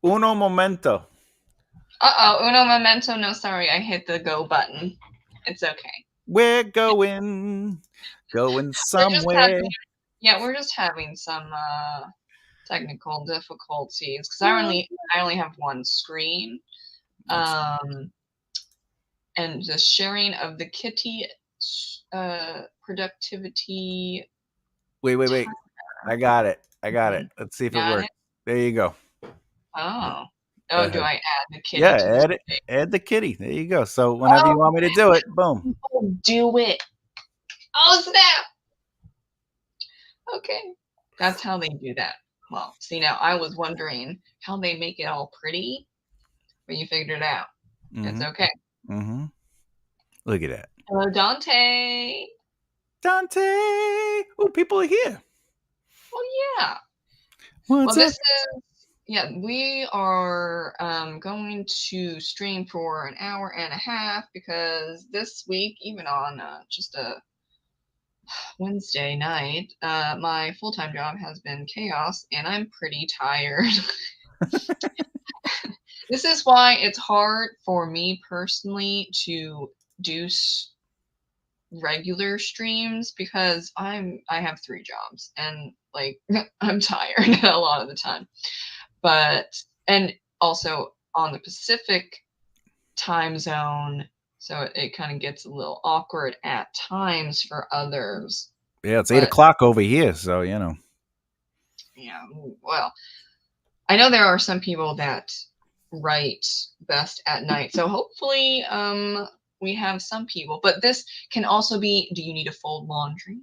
Uno momento. Uno momento. No, sorry, I hit the go button. It's okay. We're going We're just somewhere. having, yeah, we're just having some technical difficulties because Well, I only have one screen. that's Um, and the sharing of the kitty productivity wait. I timer. got it. I got it. Mhm. Let's see if it Got works. it? There you go. Oh. Go Oh, do ahead. I add the Yeah, kitty to the add it. space? Add the kitty. There you go. So whenever you Oh, want me to do it, boom. oh, do it. Oh, snap. Okay. That's how they do that. Well, see, now I was wondering how they make it all pretty, but you figured it out. It's Mm-hmm. okay. Mm-hmm. Look at that. Hello, Dante. Dante. Oh, people are here. Oh, yeah. What's Well, up? yeah, we are going to stream for an hour and a half because this week, even on just a Wednesday night, my full time job has been chaos and I'm pretty tired. This is why it's hard for me personally to do regular streams because I have three jobs and like I'm tired a lot of the time. But and also on the Pacific time zone, so it kind of gets a little awkward at times for others. Yeah, it's 8 But o'clock over here, so yeah, well, I know there are some people that write best at night. So hopefully we have some people, but this can also be, do you need to fold laundry?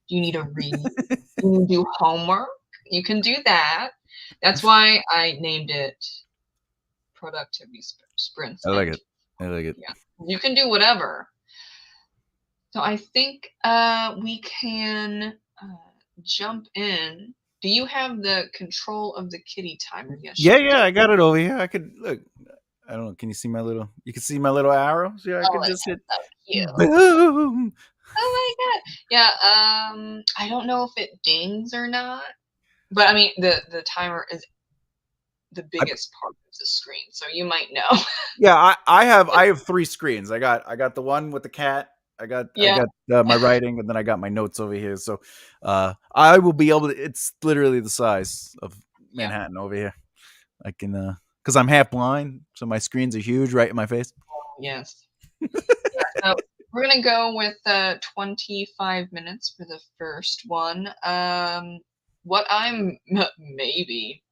Do you need to read? Do you do homework? You can do that. That's why I named it productivity sprints. I like And it. I like it. yeah, you can do whatever. So I think we can jump in. Do you have the control of the kitty timer? Yes, Yeah, you yeah, do. I got it over here. I could look. I don't know. Can you see my little? You can see my little arrows. Yeah, I Oh, could it's just hit so cute. boom. Oh my god. Yeah, I don't know if it dings or not. But I mean the timer is the I, biggest part of the screen, so you might know. yeah, I have three screens. I got the one with the cat. I Yeah. got my writing, and then I got my notes over here. So, I will be able to. It's literally the size of Yeah. Manhattan over here. I can because I'm half blind, so my screens are huge right in my face. Yes. Yeah. So we're gonna go with 25 minutes for the first one. What I'm maybe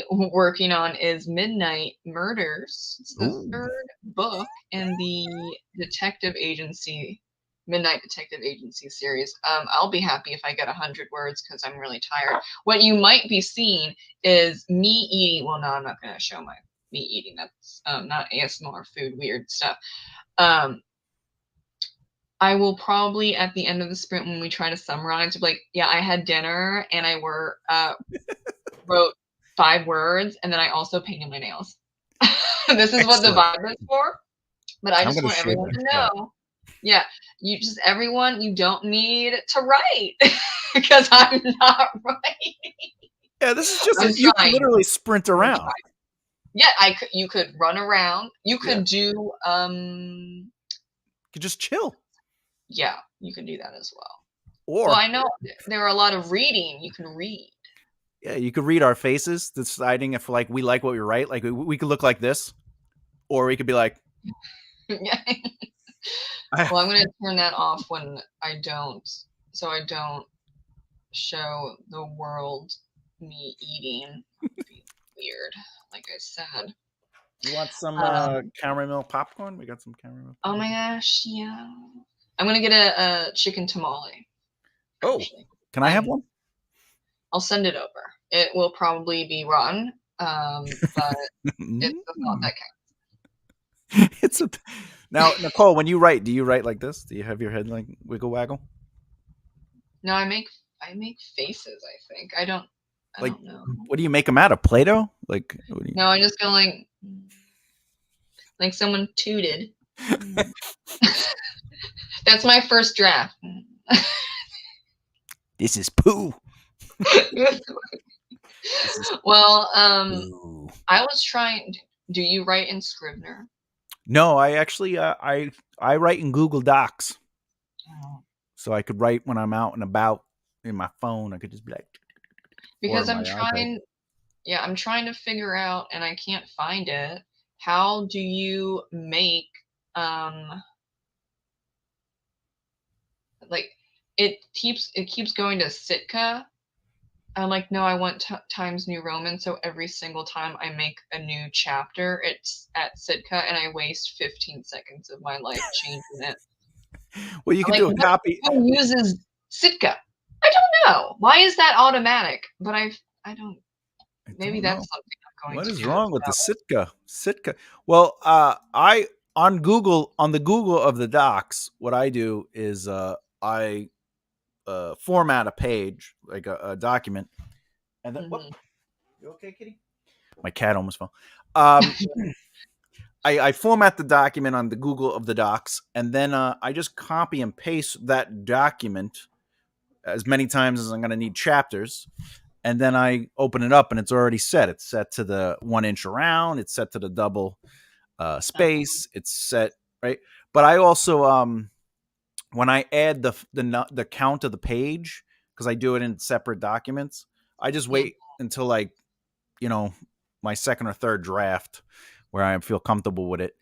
working on is Midnight Murders. It's the Ooh, third book in the detective agency, Midnight Detective Agency series. I'll be happy if I get 100 words because I'm really tired. What you might be seeing is me eating. Well, no, I'm not going to show me eating. That's not ASMR food, weird stuff. Um, I will probably at the end of the sprint when we try to summarize, be like, yeah, I had dinner and I wrote 5 words, and then I also painted my nails. This is what the excellent. vibe is for. But I I'm just gonna want shave everyone my to cat. know, yeah, you don't need to write because I'm not writing. Yeah, this is just I'm you can trying. literally sprint I'm around. trying. Yeah, you could run around. You Yeah, could do you can just chill. yeah, you can do that as well. Well, Or I know there are a lot of reading. You can read. yeah, you could read our faces, deciding if like we like what we write. Like we could look like this, or we could be like, Yeah. I, Well, I'm gonna turn that off when I don't, so I don't show the world me eating. That would be weird, like I said. you want some Um, caramel popcorn? We got some caramel oh my popcorn. gosh, yeah. I'm gonna get a chicken tamale. Oh, Actually, can I have I'm. one? I'll send it over. It will probably be rotten, but it's the thought Mm. that counts. It's a now, Nicole. When you write, do you write like this? Do you have your head like wiggle waggle? No, I make faces. I think I Like, don't know. what do you make them out of? Play-Doh? Like, what do No, I just go like someone tooted. you? That's my first draft. This is poo. This is Well, ooh. I was trying. Do you write in Scrivener? No, I actually I write in Google Docs, Oh. so I could write when I'm out and about in my phone. I could just be like, or Because my I'm iPad. trying. Yeah, I'm trying to figure out, and I can't find it. How do you make um like it keeps going to Sitka. I'm like, no, I want Times New Roman. So every single time I make a new chapter, it's at Sitka, and I waste 15 seconds of my life changing it. Well, you I'm could like, do a copy. who uses Sitka? I don't know. Why is that automatic? But I don't. I Maybe don't know. that's something I'm going What to is have wrong with the to. Sitka? Sitka. Well, I on the Google of the docs, what I do is I format a page like a document, and then whoop, Mhm. you okay, kitty? My cat almost fell. Um, I format the document on the Google of the docs, and then I just copy and paste that document as many times as I'm going to need chapters, and then I open it up and it's already set. It's set to the 1 inch around. It's set to the double space. It's set right. But I also when I add the count of the page because I do it in separate documents, I just Mhm. wait until like my second or third draft where I feel comfortable with it.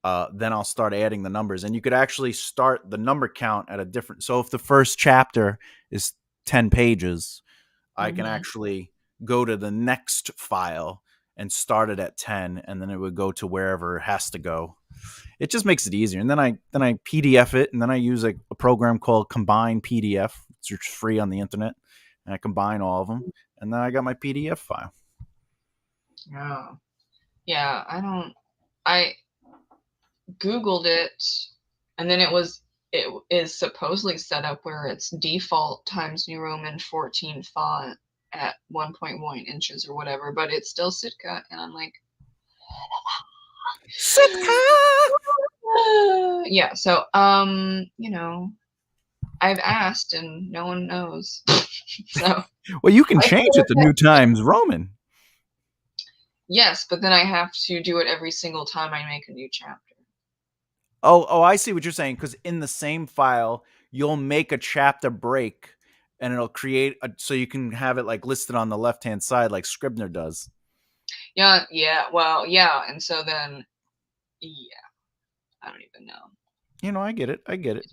Then I'll start adding the numbers, and you could actually start the number count at a different. So if the first chapter is 10 pages, I can Mhm. actually go to the next file and start it at 10, and then it would go to wherever it has to go. It just makes it easier. And then I PDF it, and then I use a program called Combine PDF. It's free on the internet, and I combine all of them, and then I got my PDF file. Yeah. Yeah. I don't. I Googled it, and then it is supposedly set up where it's default Times New Roman 14 font at 1.1 inches or whatever, but it's still Sitka, and I'm like, Sitka. yeah. So, I've asked and no one knows. So Well, you can I feel change it to like New Times Roman. yes, but then I have to do it every single time I make a new chapter. Oh, I see what you're saying. Because in the same file, you'll make a chapter break, and it'll create so you can have it like listed on the left hand side, like Scribner does. Yeah, yeah, well, yeah, and so then, yeah, I don't even know. I get it. I get it.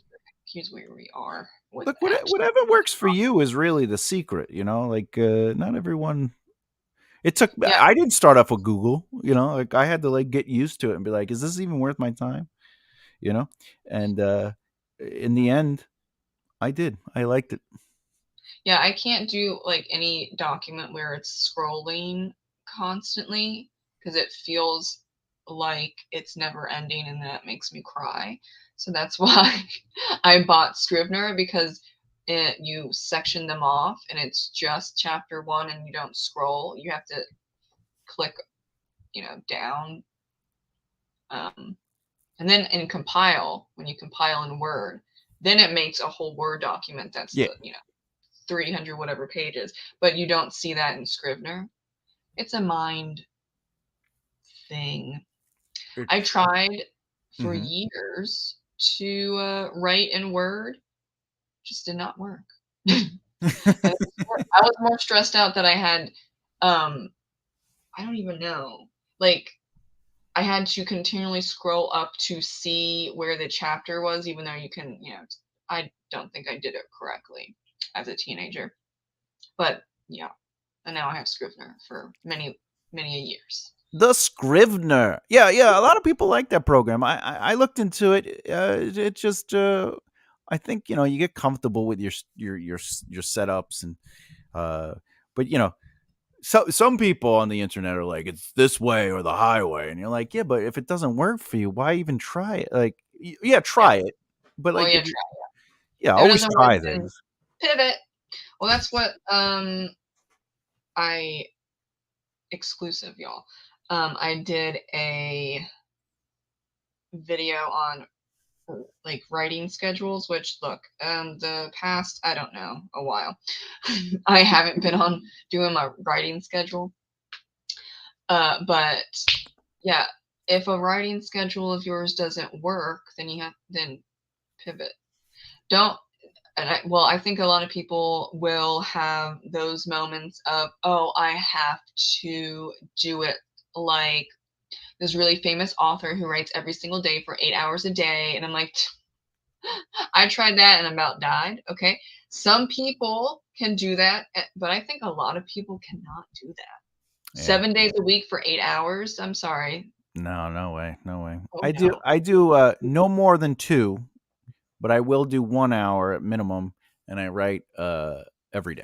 Here's where we are with Look, actually. whatever works for you is really the secret. Like not everyone. It took. Yeah, I didn't start off with Google. Like I had to like get used to it and be like, is this even worth my time? You know, and in the end, I did. I liked it. yeah, I can't do like any document where it's scrolling constantly because it feels like it's never ending and that makes me cry. So that's why I bought Scrivener because you section them off and it's just chapter one and you don't scroll. You have to click, down. Um, and then in compile, when you compile in Word, then it makes a whole Word document that's Yeah. 300 whatever pages, but you don't see that in Scrivener. It's a mind thing. I It's. tried for Mhm. years to write in Word, just did not work. And I was more stressed out that I had, um, I don't even know, like I had to continually scroll up to see where the chapter was, even though I don't think I did it correctly as a teenager. But yeah, and now I have Scrivener for many, many years. The Scrivener. Yeah, yeah. A lot of people like that program. I looked into it. It just. I think you get comfortable with your setups and uh, but so some people on the internet are like it's this way or the highway, and you're like, yeah, but if it doesn't work for you, why even try it? Like, yeah, Yeah. try it, but Well, like yeah, if yeah, if it always doesn't work, try then things. pivot. Well, that's what I exclusive y'all. I did a video on like writing schedules, which look, the past, I don't know, a while. I haven't been on doing my writing schedule. But yeah, if a writing schedule of yours doesn't work, then then pivot. Don't I think a lot of people will have those moments of, oh, I have to do it like this really famous author who writes every single day for 8 hours a day. And I'm like, I tried that and about died. Okay. Some people can do that, but I think a lot of people cannot do that. Yeah. 7 days a week for 8 hours. I'm sorry. No, no way, no way. Oh, I do, no. no more than 2, but I will do 1 hour at minimum, and I write every day.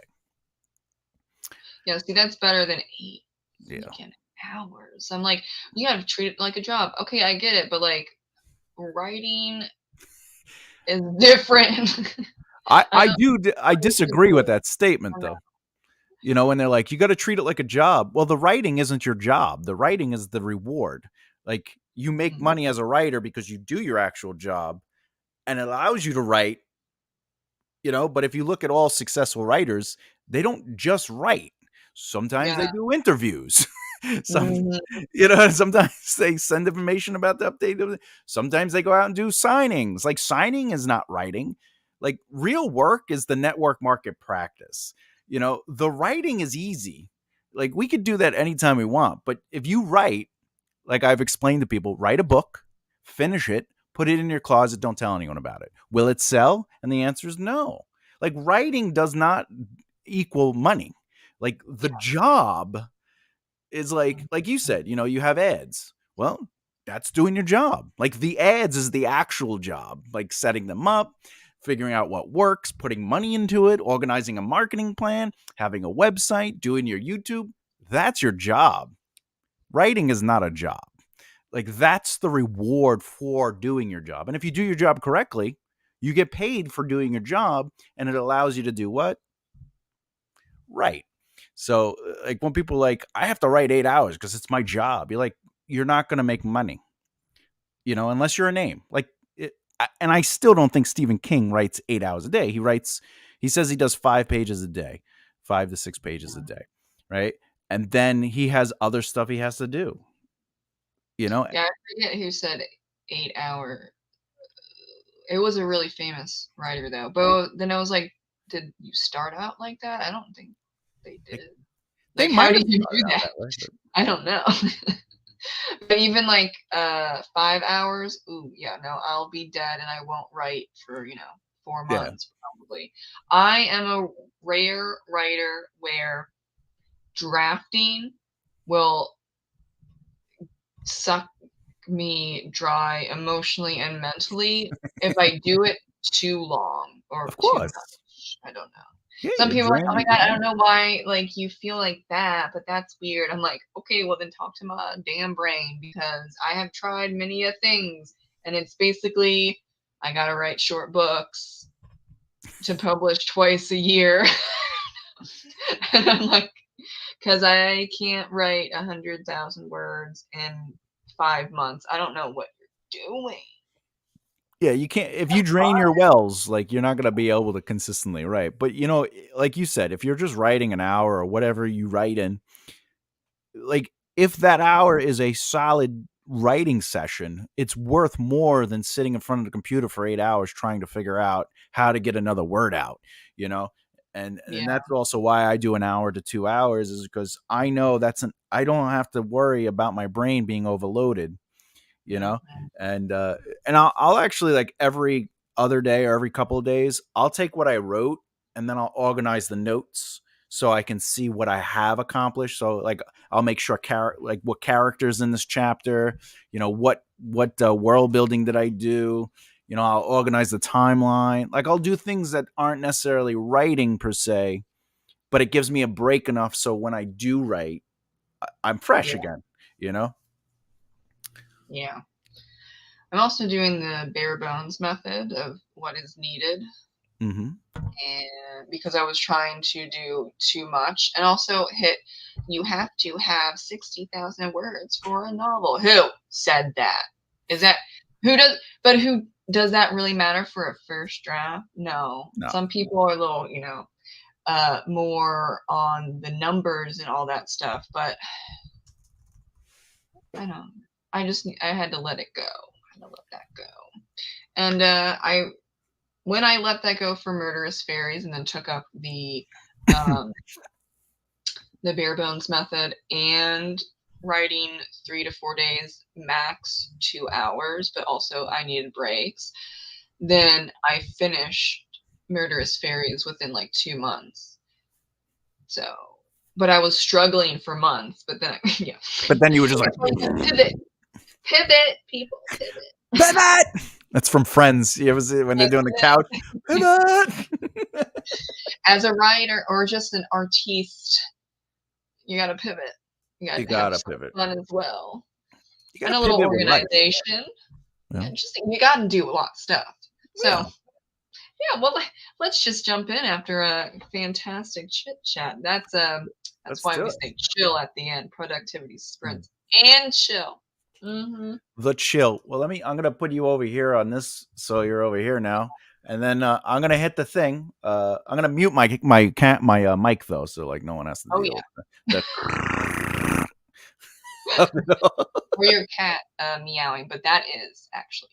Yeah, see, that's better than 8 Yeah. freaking hours. I'm like, you gotta treat it like a job. Okay, I get it, but like writing is different. I disagree with that statement though. You know, when they're like, you got to treat it like a job. Well, the writing isn't your job. The writing is the reward. Like you make Mhm. money as a writer because you do your actual job and it allows you to write, you know, but if you look at all successful writers, they don't just write. Sometimes Yeah. they do interviews. Some, Mhm. you know, sometimes they send information about the update. Sometimes they go out and do signings. Like signing is not writing. Like real work is the network market practice. You know, the writing is easy. Like we could do that anytime we want. But if you write, like I've explained to people, write a book, finish it, put it in your closet, don't tell anyone about it. Will it sell? And the answer is no. Like writing does not equal money. Like the job is like you said, you know, you have ads. Well, that's doing your job. Like the ads is the actual job, like setting them up, figuring out what works, putting money into it, organizing a marketing plan, having a website, doing your YouTube. That's your job. Writing is not a job. Like that's the reward for doing your job. And if you do your job correctly, you get paid for doing your job and it allows you to do what? Right. So like when people are like, I have to write 8 hours because it's my job. You're like, you're not going to make money, you know, unless you're a name. Like, and I still don't think Stephen King writes 8 hours a day. He says he does 5 pages a day, 5 to 6 pages a day, right? And then he has other stuff he has to do, you know. Yeah, I forget who said 8 hour. It was a really famous writer though. But then I was like, did you start out like that? I don't think they They, did. they Like, how might do have you do started out that? that way, but I don't know. But even like 5 hours, ooh, yeah, no, I'll be dead and I won't write for, 4 yeah, months probably. I am a rare writer where drafting will suck me dry emotionally and mentally if I do it too long or of too course. much. I don't know. Yeah, Some you're people are like, "Oh my draining. god, I don't know why, like, you feel like that, but that's weird." I'm like, "Okay, well then talk to my damn brain because I have tried many a things, and it's basically I gotta write short books to publish twice a year." And I'm like, "'Cause I can't write 100,000 words in 5 months. I don't know what you're doing." Yeah, you can't if you drain your wells, like you're not gonna be able to consistently write. But you know, like you said, if you're just writing an hour or whatever you write in, like if that hour is a solid writing session, it's worth more than sitting in front of the computer for 8 hours trying to figure out how to get another word out, you know? And Yeah. that's also why I do an hour to 2 hours is because I know I don't have to worry about my brain being overloaded, you know. Mhm. And I'll actually like every other day or every couple of days I'll take what I wrote and then I'll organize the notes so I can see what I have accomplished. So like I'll make sure like what characters in this chapter, you know, what world building did I do, you know. I'll organize the timeline. Like I'll do things that aren't necessarily writing per se, but it gives me a break enough so when I do write I'm fresh Yeah. again, you know. Yeah. I'm also doing the bare bones method of what is needed, Mm-hmm. and because I was trying to do too much, and also you have to have 60,000 words for a novel. Who said that? Is that who does? But who? does that really matter for a first draft? No. No. Some people are a little, more on the numbers and all that stuff, but I don't. I had to let it go. I had to let that go. And I when I let that go for Murderous Fairies and then took up um, the bare bones method and writing 3 to 4 days, max 2 hours, but also I needed breaks, then I finished Murderous Fairies within like 2 months. So, but I was struggling for months, but then, yeah. But then you were just like, Pivot, pivot, people, pivot. pivot. That's from Friends. You ever see when they're doing the couch? Pivot. As a writer or just an artiste, you got to pivot. You got You to have gotta some pivot. fun as well. You And gotta a little pivot with life. organization. Yeah. And just you got to do a lot of stuff. So, Yeah. yeah, well, let's just jump in after a fantastic chit chat. That's Let's why do we it. say chill at the end. Productivity sprints and chill. The chill. Well, I'm gonna put you over here on this, so you're over here now, and then I'm gonna hit the thing. I'm gonna mute my mic though, so like no one has to Oh deal yeah, with or your cat meowing, but that is actually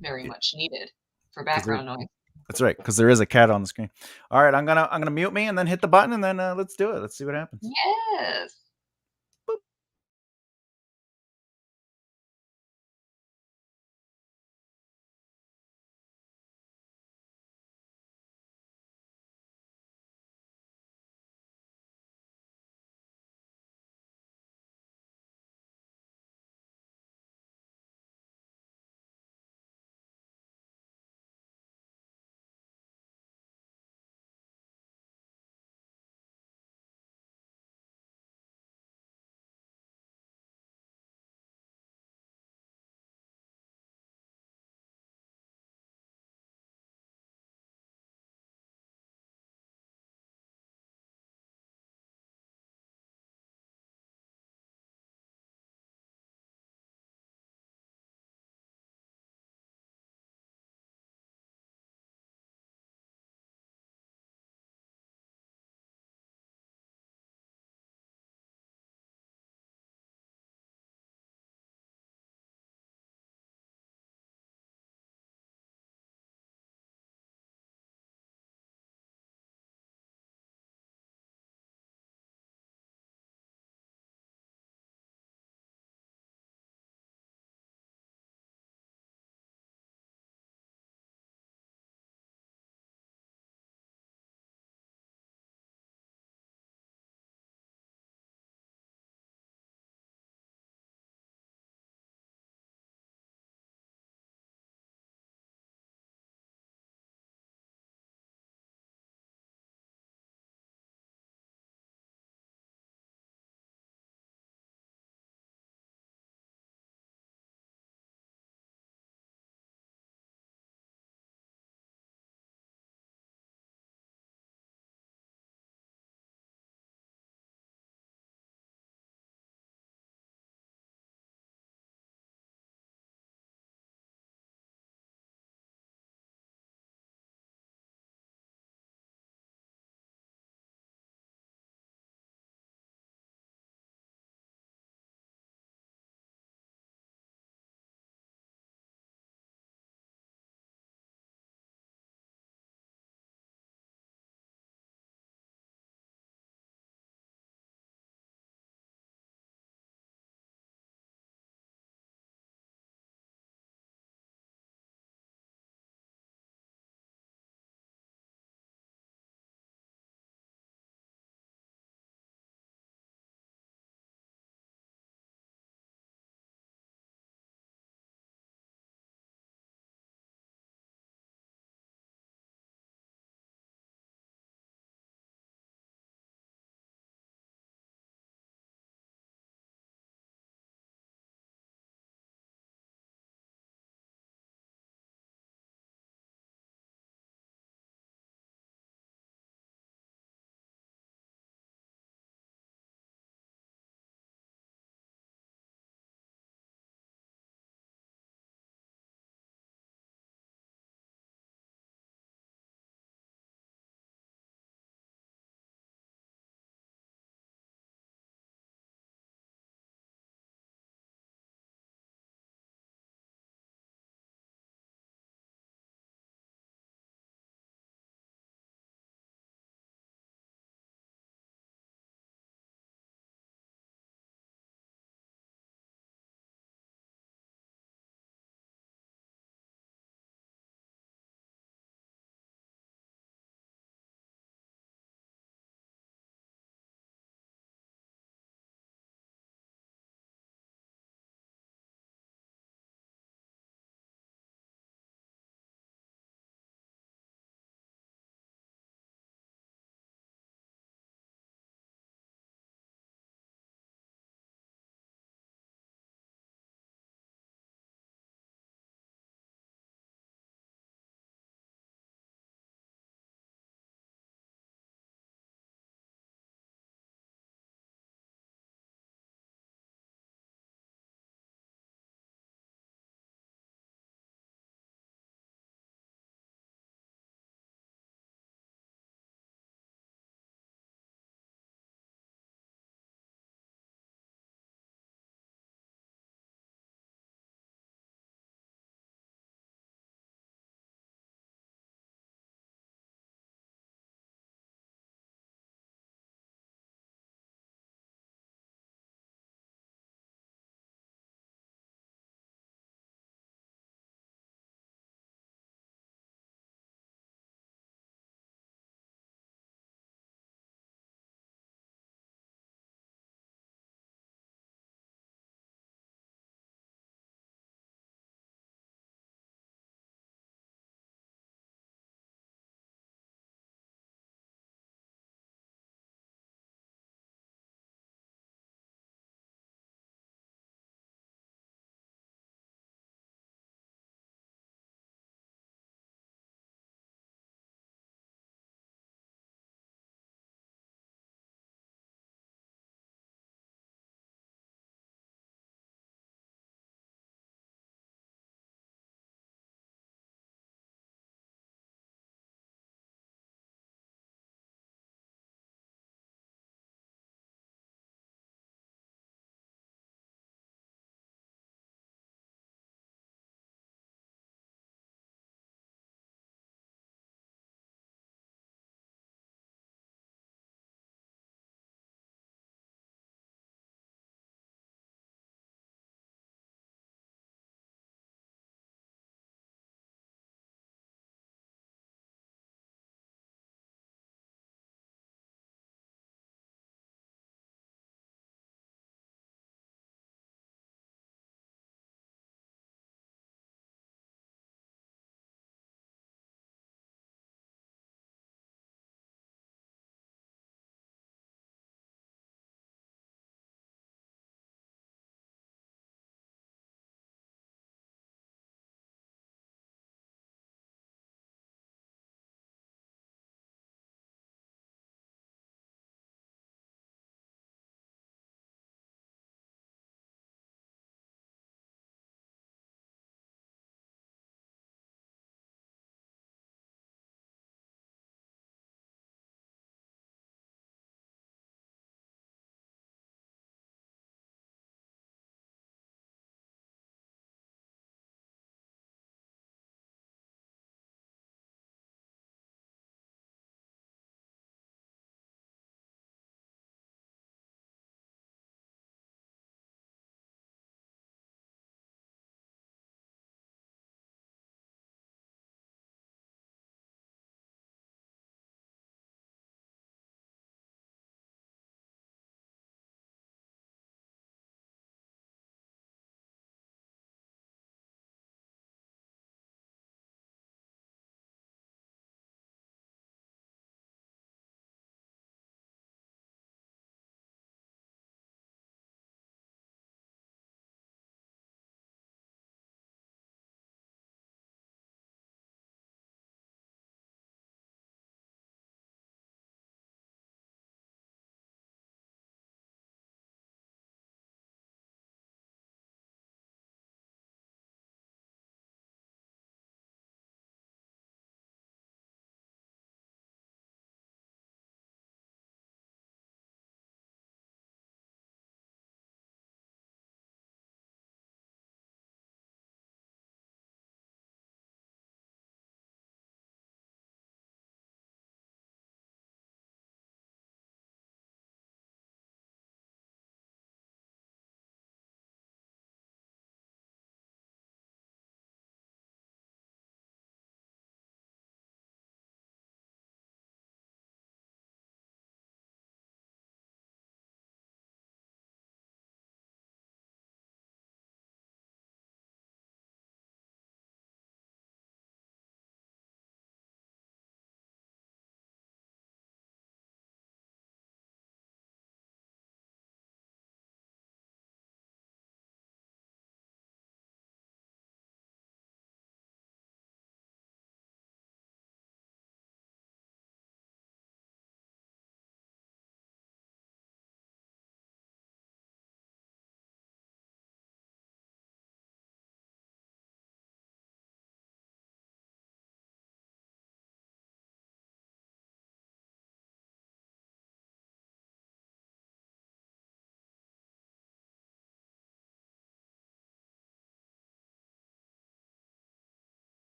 very much needed for background noise. That's right, because there is a cat on the screen. All right, I'm gonna mute me and then hit the button, and then let's do it. Let's see what happens. Yes.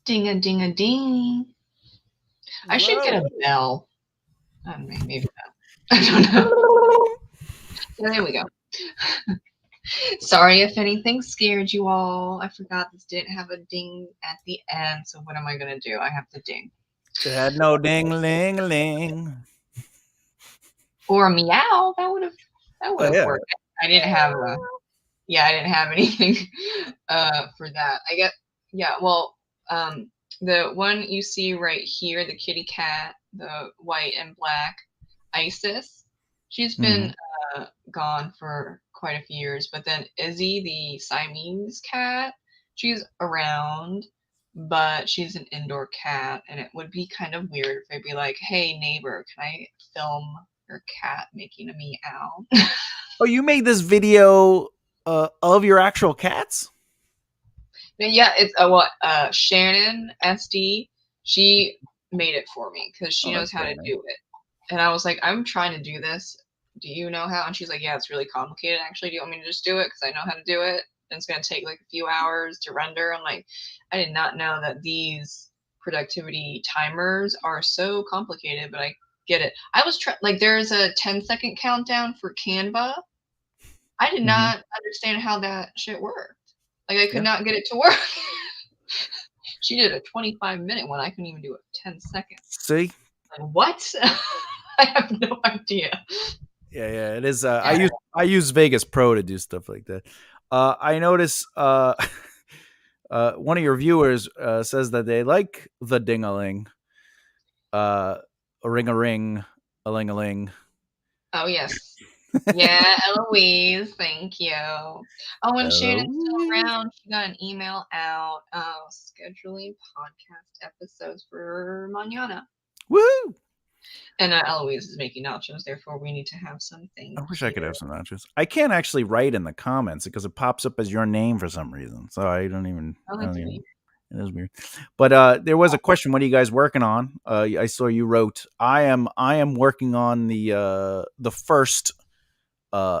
Ding a ding a ding. I should get Whoa. a bell. Maybe not. I don't know. Yeah, there we go. Sorry if anything scared you all. I forgot this didn't have a ding at the end. So what am I gonna do? I have to ding. It had no ding ling ling. Or a meow. That would Oh have yeah. worked. I didn't have I didn't have anything for that. I guess yeah, well, the one you see right here, the kitty cat, the white and black Isis, she's been gone for quite a few years. But then Izzy, the Siamese cat, she's around, but she's an indoor cat, and it would be kind of weird if I'd be like, "Hey neighbor, can I film your cat making a meow?" Oh, you made this video of your actual cats? Yeah, it's Shannon SD. She made it for me because she Oh, knows that's how very to nice. do it. And I was like, I'm trying to do this. Do you know how? And she's like, yeah, it's really complicated. Actually, do you want me to just do it? Because I know how to do it. And it's gonna take like a few hours to render. I'm like, I did not know that these productivity timers are so complicated, but I get it. I was like, there's a 10-second countdown for Canva. I did Mm-hmm. not understand how that shit worked. Like I could Yeah. not get it to work. She did a 25-minute one. I couldn't even do a 10-second. See? Like, what? I have no idea. Yeah. It is. Yeah. I use Vegas Pro to do stuff like that. I notice one of your viewers says that they like the ding-a-ling, a ring a ring, a ling a ling. Oh yes. Yeah, Eloise, thank you. Oh, and Shannon's still around. She got an email out scheduling podcast episodes for manana. Woo! And Eloise is making nachos, therefore we need to have something I wish I could here. have some nachos. I can't actually write in the comments because it pops up as your name for some reason. So I don't even. Oh, I that's don't weird. even. It is weird. But there was a question. What are you guys working on? I saw you wrote. I am working on the first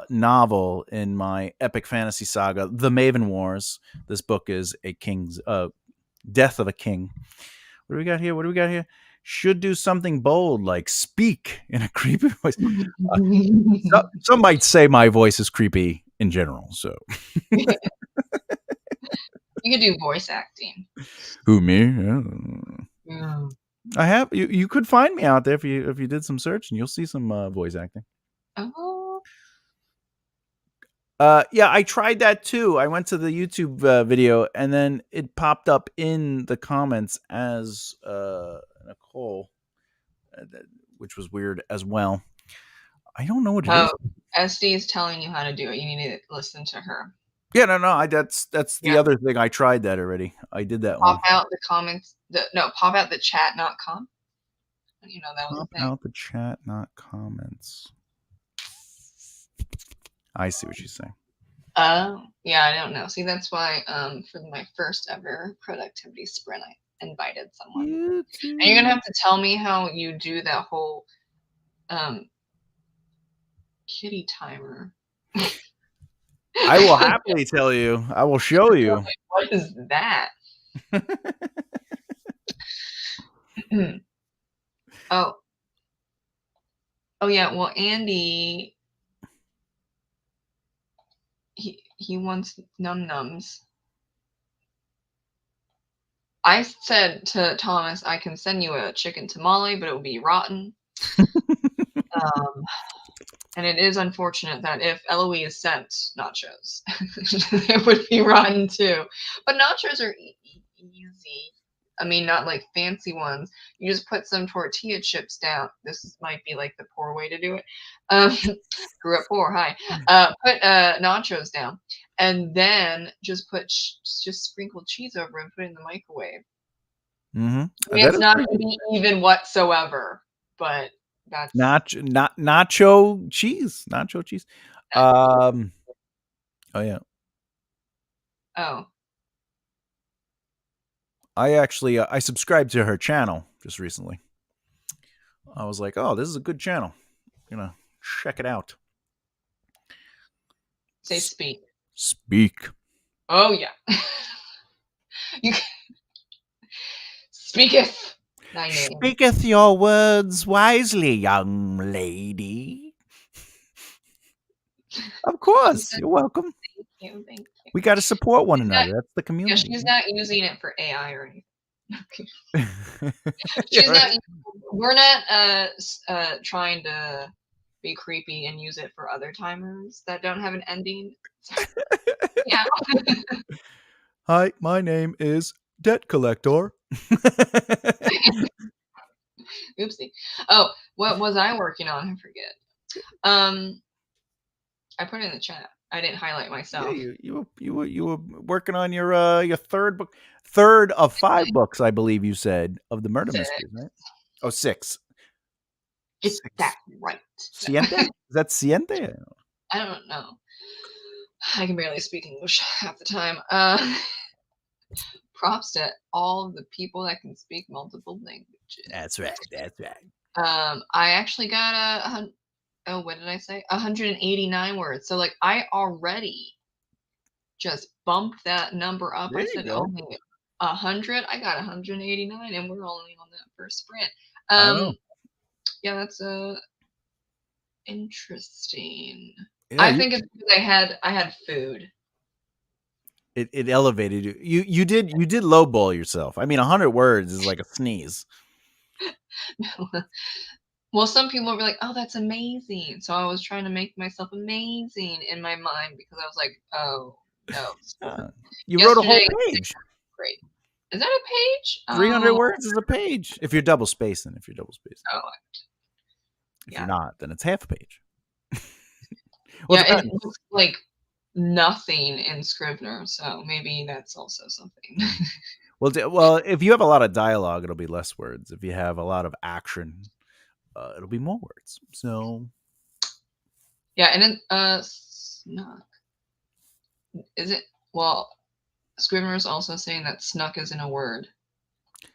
novel in my epic fantasy saga, The Maven Wars. This book is a king's death of a king. What do we got here? What do we got here? Should do something bold like speak in a creepy voice. Some might say my voice is creepy in general. So You could do voice acting. who me? Yeah. I have you. You could find me out there if you did some searching. You'll see some voice acting. Oh. Yeah, I tried that too. I went to the YouTube video and then it popped up in the comments as Nicole, which was weird as well. I don't know what it is. Oh, SD is telling you how to do it. You need to listen to her. Yeah, no. That's the Yeah. other thing. I tried that already. I did that Pop one. out the comments. Pop out the chat, not com. You know that was Pop a thing. out the chat, not comments. I see what she's saying. Yeah, I don't know. See, that's why for my first ever productivity sprint, I invited someone. YouTube. And you're gonna have to tell me how you do that whole kitty timer. I will happily tell you. I will show you. Like, what is that? Oh. Oh yeah, well Andy he wants num nums. I said to Thomas, I can send you a chicken tamale, but it would be rotten. And it is unfortunate that if Eloise sent nachos, it would be rotten too. But nachos are easy. I mean, not like fancy ones. You just put some tortilla chips down. This might be like the poor way to do it. Grew up poor. Hi. Put nachos down, and then just just sprinkle cheese over and put it in the microwave. Mm-hmm. I mean, it's not going to be even whatsoever, but that's nacho cheese. Nacho cheese. Oh yeah. Oh. I actually I subscribed to her channel just recently. I was like, oh, this is a good channel. I'm gonna check it out. Say speak. Speak. Oh yeah. Speaketh thy name. Speaketh your words wisely, young lady. Of course, you're welcome. Thank you. We got to support one She's another. not- That's the Yeah, community. she's not using it for AI or anything. Okay. Yeah, She's right. not. We're not trying to be creepy and use it for other timers that don't have an ending. Yeah. Hi, my name is Debt Collector. Oopsie. Oh, what was I working on? I forget. I put it in the chat. I didn't highlight Yeah, myself. you were working on your third book, third of 5 books, I believe you said, of the murder mysteries, right? Oh, 6. Get 6. that right. Siente? Is that Siente? I don't know. I can barely speak English half the time. Props to all the people that can speak multiple languages. That's right. That's right. I actually got what did I say? 189 words. So like I already just bumped that number up. There I you said go. only 100. I got 189, and we're only on that first sprint. I know. Yeah, that's interesting. Yeah, I think it's because I had food. it elevated you. You did lowball yourself. I mean, 100 words is like a sneeze. Well, some people will be like, "Oh, that's amazing." So I was trying to make myself amazing in my mind because I was like, "Oh no." You wrote a whole Yesterday, page. great. Is that a page? 300 Oh, words is a page. If you're double spacing, if oh you're yeah. not, then it's half a page. Well, Yeah, it depends. looks like nothing in Scrivener, so maybe that's also something. Well, if you have a lot of dialogue, it'll be less words. If you have a lot of action, it'll be more words. So Yeah, and then snuck. Is it? Well, Scrivener is also saying that snuck isn't a word.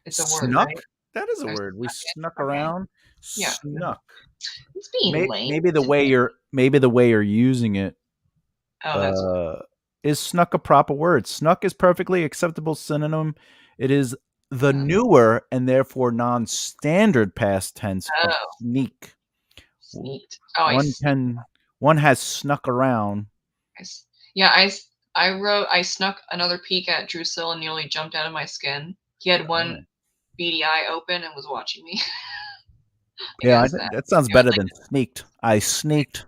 It's a word, snuck. right? That is a Or word. We snuck snuck it? Okay. around. Yeah. Snuck. It's being lame. Maybe the way you're using it Oh, that's is snuck a proper word. Snuck is perfectly acceptable synonym. It is the newer and therefore non-standard past tense of sneak. sneaked. Oh, One has snuck around. Yeah, I snuck another peek at Drusilla and nearly jumped out of my skin. He had one beady eye open and was watching me. Yeah, that sounds better than sneaked. I sneaked.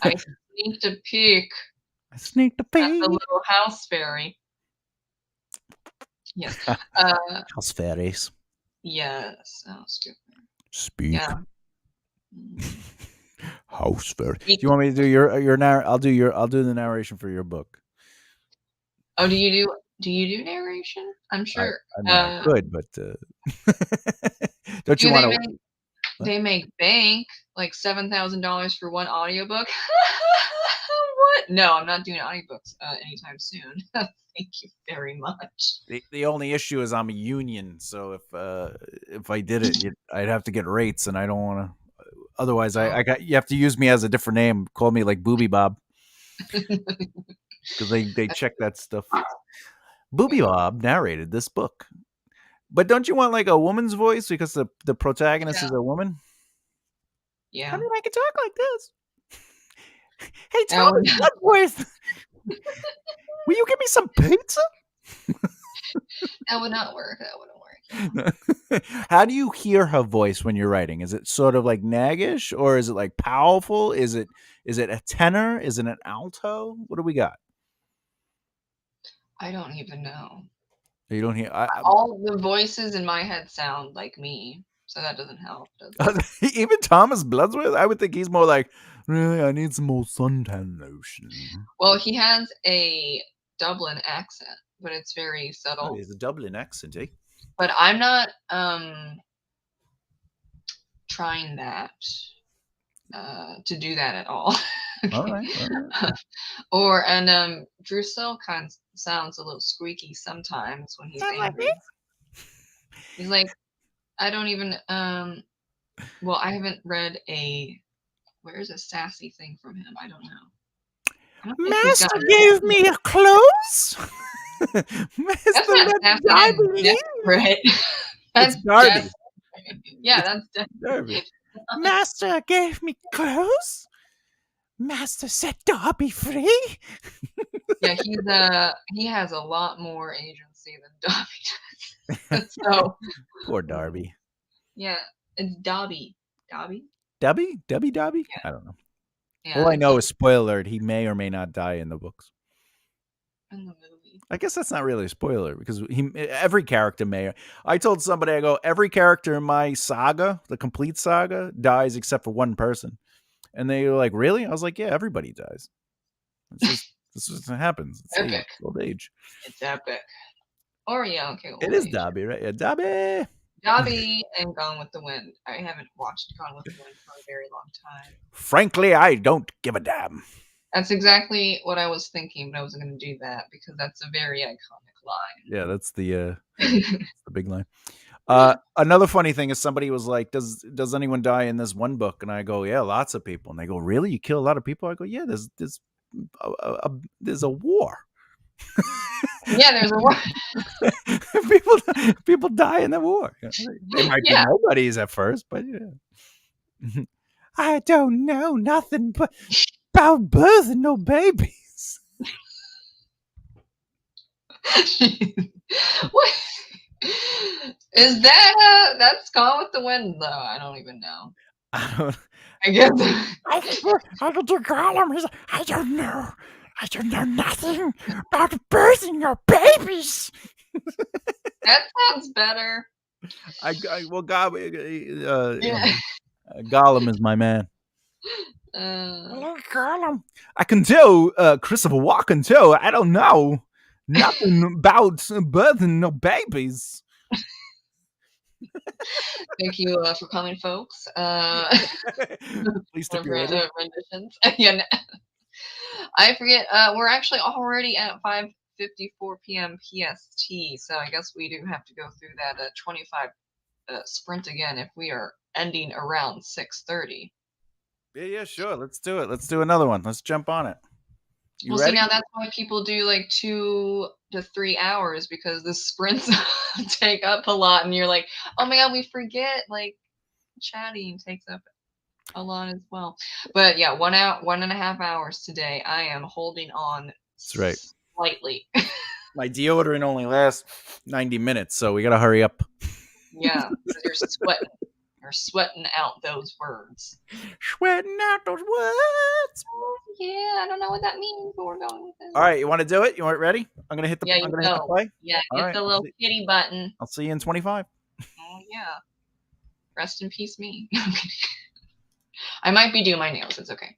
I sneaked a peek. I sneaked a At the peek. little house fairy. Yes. House fairies. Yes. Oh, stupid. Speak. Yeah. House fairy. Do you want me to do your I'll do the narration for your book. Oh, do you do narration? I'm sure. I mean, I could, but don't you want to? They make bank like $7,000 for one audiobook. What? No, I'm not doing audiobooks anytime soon. Thank you very much. The only issue is I'm a union, so if I did it, I'd have to get rates, and I don't want to. Otherwise, you have to use me as a different name. Call me like Booby Bob, because they check that stuff. Booby Bob narrated this book, but don't you want like a woman's voice because the protagonist is a woman? Yeah. I mean, I can talk like this. Hey, Thomas Bloodworth, will you give me some pizza? That would not work. That wouldn't work. How do you hear her voice when you're writing? Is it sort of like naggish, or is it like powerful? Is it a tenor? Is it an alto? What do we got? I don't even know. You don't hear all the voices in my head sound like me, so that doesn't help, does it? Even Thomas Bloodworth, I would think he's more like, really, I need some more suntan lotion. Well, he has a Dublin accent, but it's very subtle. Oh, he has a Dublin accent, eh? But I'm not trying that to do that at all. Okay. All right. And Drusilla kind of sounds a little squeaky sometimes when he's angry. He's like, I don't even well, I haven't read where's a sassy thing from him? I don't know. Master gave me a clothes. That's not sassy, right? It's That's Darby. definitely, yeah, It's that's Darby. definitely not. Master gave me clothes. Master set Darby free. Yeah, he has a lot more agency than Dobby does. So, Poor Darby. yeah, it's Dobby. Dobby? Debbie? Debbie Dobby? I don't know. Yeah, All I it's know is spoiler alert, he may or may not die in the books. in the movie. I guess that's not really a spoiler because every character may. I told somebody, I go, every character in my saga, the complete saga, dies except for one person. And they were like, really? I was like, yeah, everybody dies. It's just, this is what happens. It's age, Epic. old age. It's epic. Or yeah, okay, It old is age. Dobby, right? Yeah, Dobby. Dobby and Gone with the Wind. I haven't watched Gone with the Wind for a very long time. Frankly, I don't give a damn. That's exactly what I was thinking, but I wasn't going to do that because that's a very iconic Yeah, that's line. the big line. Another funny thing is somebody was like, "Does anyone die in this one book?" And I go, "Yeah, lots of people." And they go, "Really? You kill a lot of people?" I go, "Yeah, there's a war. Yeah, there's a people people die in the war. They might be yeah. nobodies at first, but yeah. I don't know nothing but about birthing no babies." What is that? That's Gone with the Wind, though. I don't even know. I don't. I guess I could do Gollum. I don't know. I don't know nothing about birthing your babies. that sounds better. Well, God, Yeah. Gollum is my man. Uh, Hello, Gollum. I can tell, Christopher Walken too. I don't know nothing about birthing no babies. thank you for coming, folks. Please tip One of your order. renditions. Yeah, I forget. We're actually already at 5:54 p.m. PST, so I guess we do have to go through that 25 sprint again if we are ending around 6:30. Yeah, sure. Let's do it. Let's do another one. Let's jump on it. You Well, see, ready? now that's why people do like 2 to 3 hours because the sprints take up a lot, and you're like, oh my god, we forget like chatting takes up a lot as well. But yeah, 1 hour, 1.5 hours today. I am holding on That's right. slightly. My deodorant only lasts 90 minutes, so we gotta hurry up. Yeah, because you're sweating. You're sweating out those words. Sweating out those words. Yeah, I don't know what that means, but we're going with it. All right, you want to do it? You want it ready? I'm gonna hit the. Yeah, I'm you gonna hit the go. play. Yeah, All hit right. the little kitty button. I'll see you in 25. Oh yeah. Rest in peace, me. I might be doing my nails. It's okay.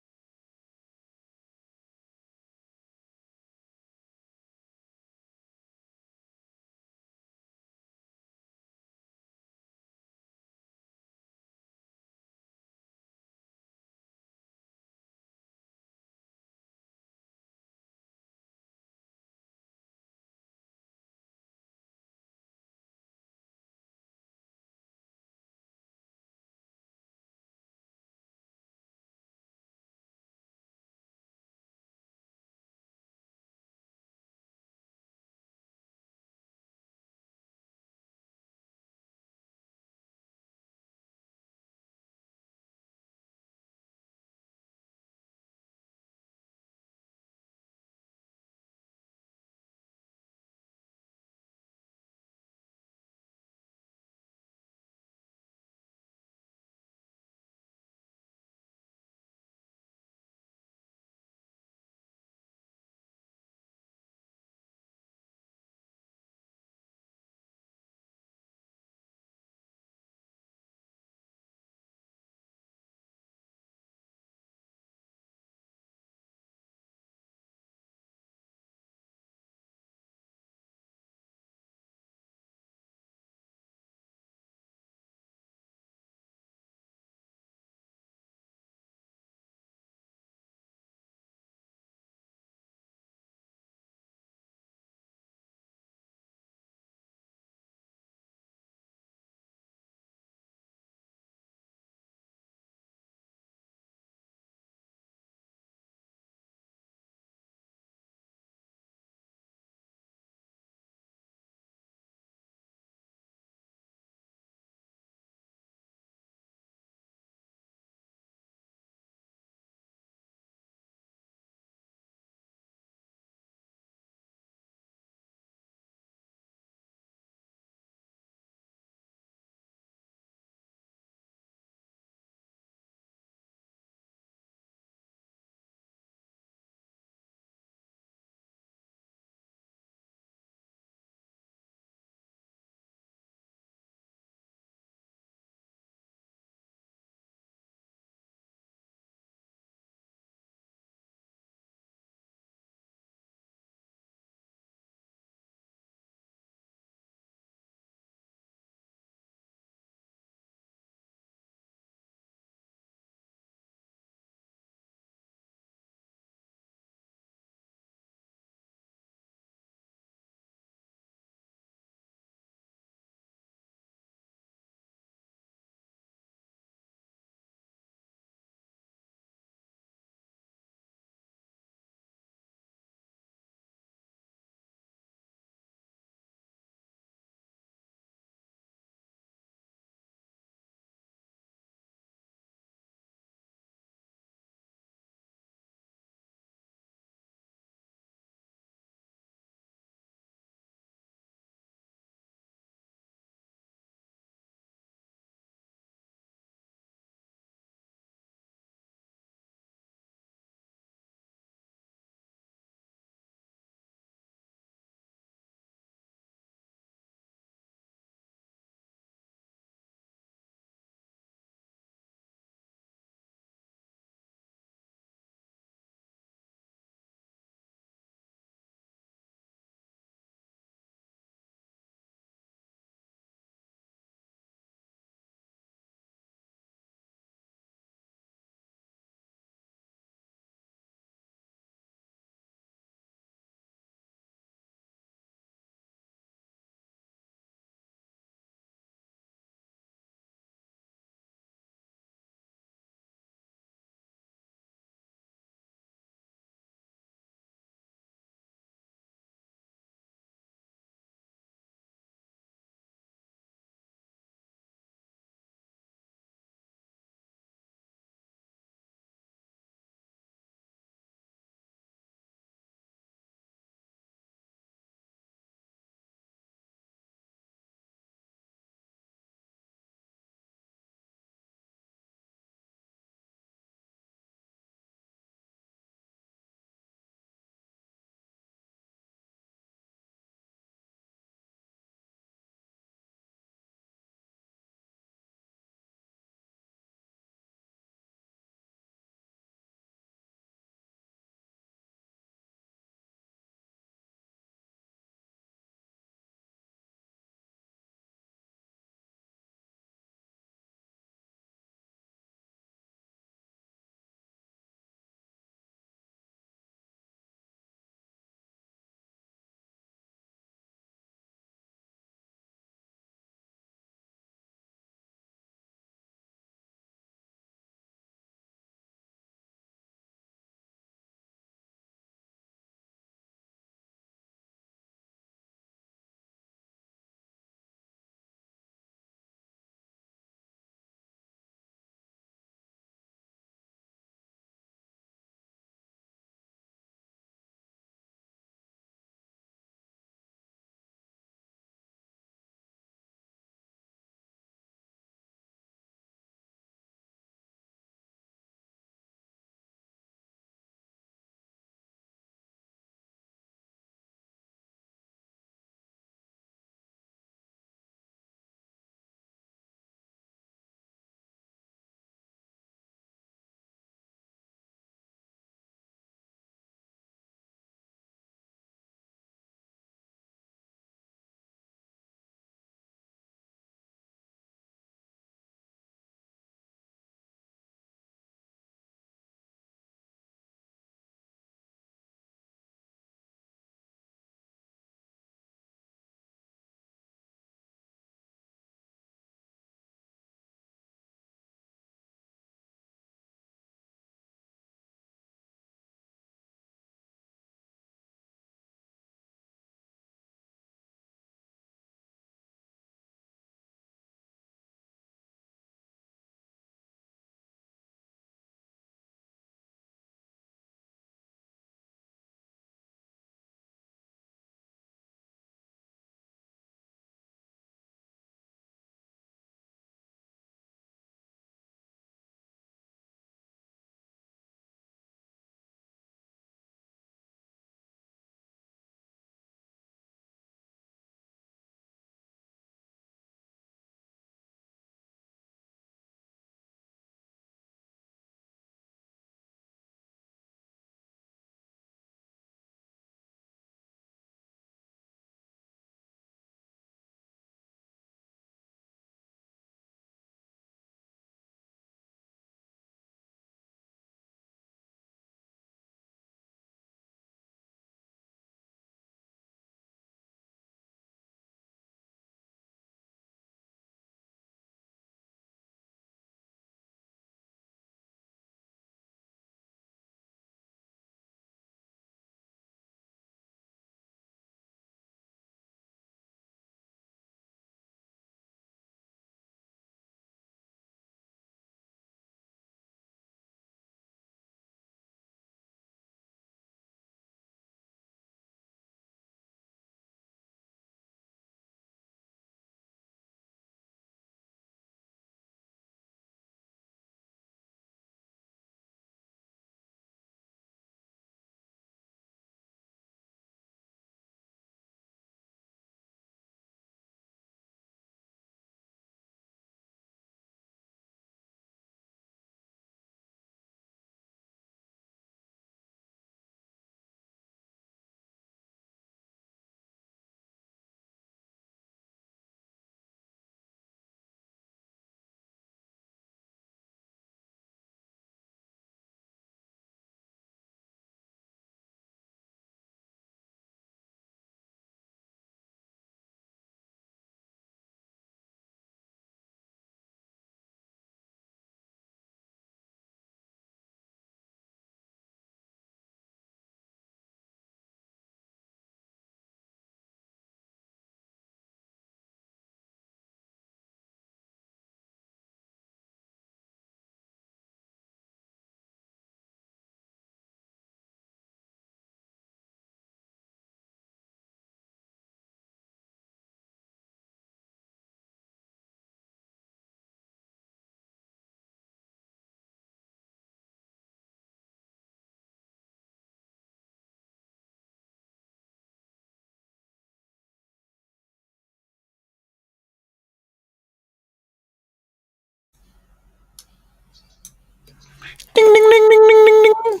Ding ding ding ding ding ding ding.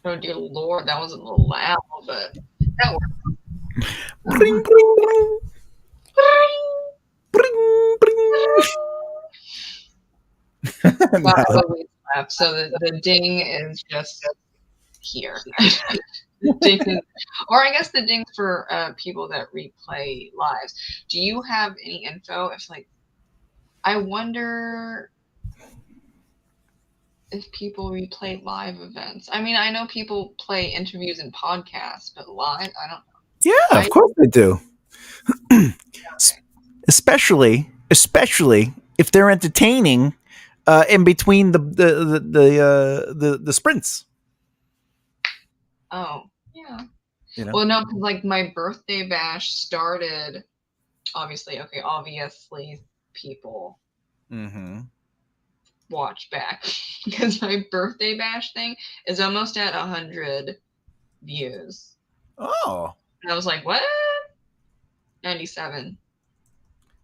Oh dear Lord, that was a little loud, but that Bring worked. bring bring. Bring bring. That That- always laugh. So the ding is just here. The ding is, or I guess the ding for people that replay lives. Do you have any info? If like, I wonder if people replay live events. I mean, I know people play interviews and podcasts, but live, I don't know. yeah, I of course they do. okay. Especially if they're entertaining in between the sprints. Oh, yeah. You know. Well, no, 'cause, like my birthday bash started. Obviously, people Mm-hmm. watch back because my birthday bash thing is almost at 100 views. Oh, And I was like, what? 97.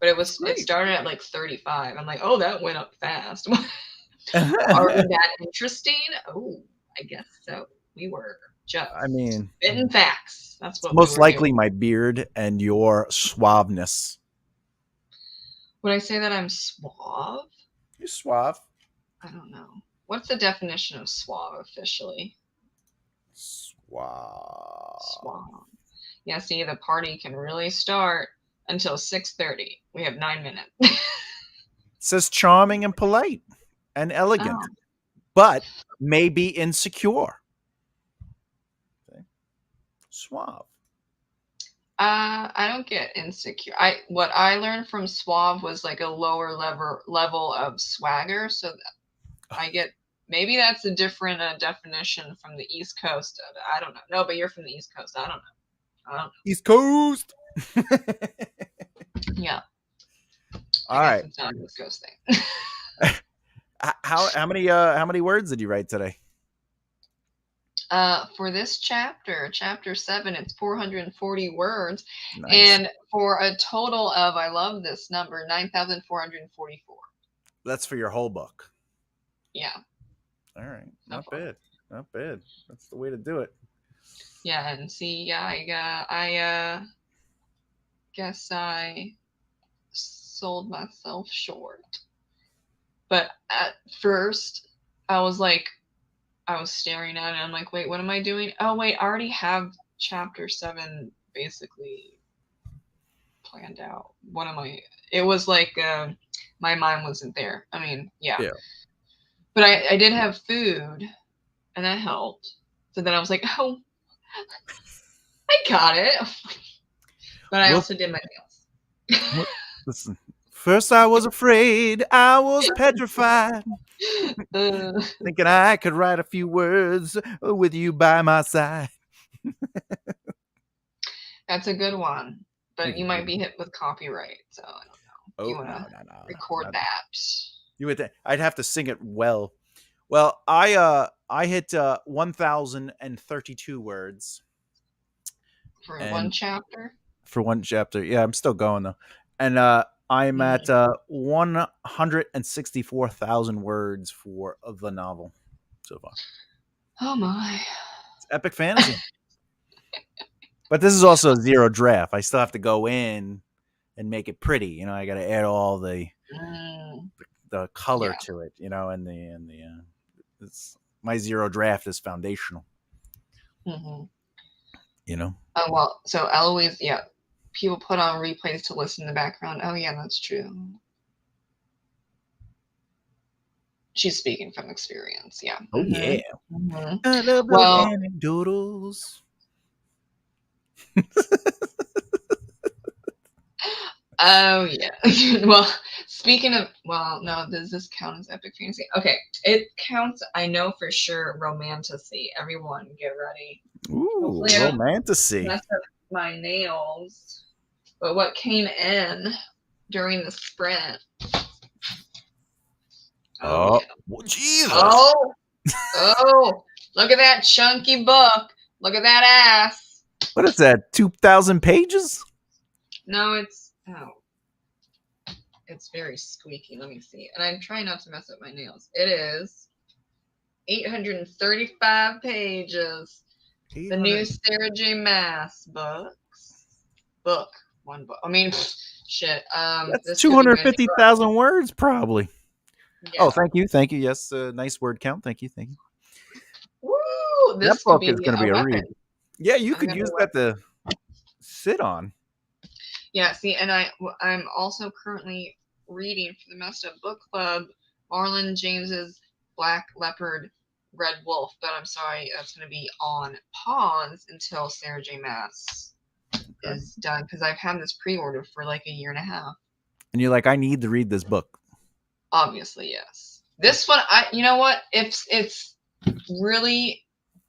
But that's it great. started at like 35. I'm like, oh, that went up fast. Are we that interesting? Oh, I guess so. We were just I mean, spitting facts. That's it's what we most were doing. likely my beard and your suaveness. Would I say that I'm suave? You're suave. I don't know. What's the definition of suave officially? Suave. Suave. Yeah, see, the party can really start until 6:30. We have 9 minutes. It says charming and polite and elegant, Oh. but maybe insecure. Okay. Suave. I don't get insecure. What I learned from suave was like a lower level of swagger. So I get maybe that's a different definition from the East Coast. I don't know. No, but you're from the East Coast. I don't know. I don't know. East Coast. Yeah, All I guess right. it's not an East Coast thing. How many words did you write today? For this chapter 7, it's 440 words, Nice. and for a total of, I love this number, 9,444. That's for your whole book. Yeah. All right. So Not far. bad. Not bad. That's the way to do it. Yeah, and see, yeah, I guess I sold myself short. But at first, I was like, I was staring at it. I'm like, wait, what am I doing? Oh, wait, I already have chapter 7 basically planned out. What am I? It was like my mind wasn't there. I mean, yeah. Yeah. But I did have food, and that helped. So then I was like, oh, I got it. But I Well, also did my nails. listen. First, I was afraid. I was petrified, uh, thinking I could write a few words with you by my side. that's a good one. But Thank you you. might be hit with copyright, so I don't know. Do you Oh want no, to no, no, record no. that You would. I'd have to sing it well. Well, I hit 1,032 words, for one and chapter? for one chapter. Yeah, I'm still going though, and I'm at 164,000 words for the novel so far. Oh my. It's epic fantasy, but this is also a zero draft. I still have to go in and make it pretty. You know, I got to add all Mm, the color yeah. to it. You know, it's my zero draft is foundational. Hmm. You know. Oh well. So Eloise, yeah. People put on replays to listen in the background. Oh yeah, that's true. She's speaking from experience. Yeah. Oh yeah. Hmm. I love those Well, anecdotals. oh yeah. Well, speaking of, well, no, does this count as epic fantasy? Okay, it counts. I know for sure. Romantasy. Everyone, get ready. Ooh, Hopefully, I don't romantasy. mess up my nails. But what came in during the sprint? Oh Oh, yeah. well, Jesus. Oh, oh! Look at that chunky book. Look at that ass. What is that? 2,000 pages? No, it's very squeaky. Let me see. And I'm trying not to mess up my nails. It is 835 pages. The new 800. Sarah J. Maas book. One book. I mean, shit. That's This could be my new book. 250,000 words, probably. Oh, Yeah. thank you. Thank you. Yes, nice word count. Thank you. Thank you. Woo! That This could book be is going to a be a weapon. read. Yeah, you I'm could gonna use weapon. that to sit on. Yeah. See, and I'm also currently reading for the Messed Up Book Club Marlon James's Black Leopard Red Wolf, but I'm sorry, that's going to be on pause until Sarah J. Maas Okay. is done because I've had this pre-ordered for like a year and a half. And you're like, I need to read this book. Obviously, yes. This one, you know what? If it's really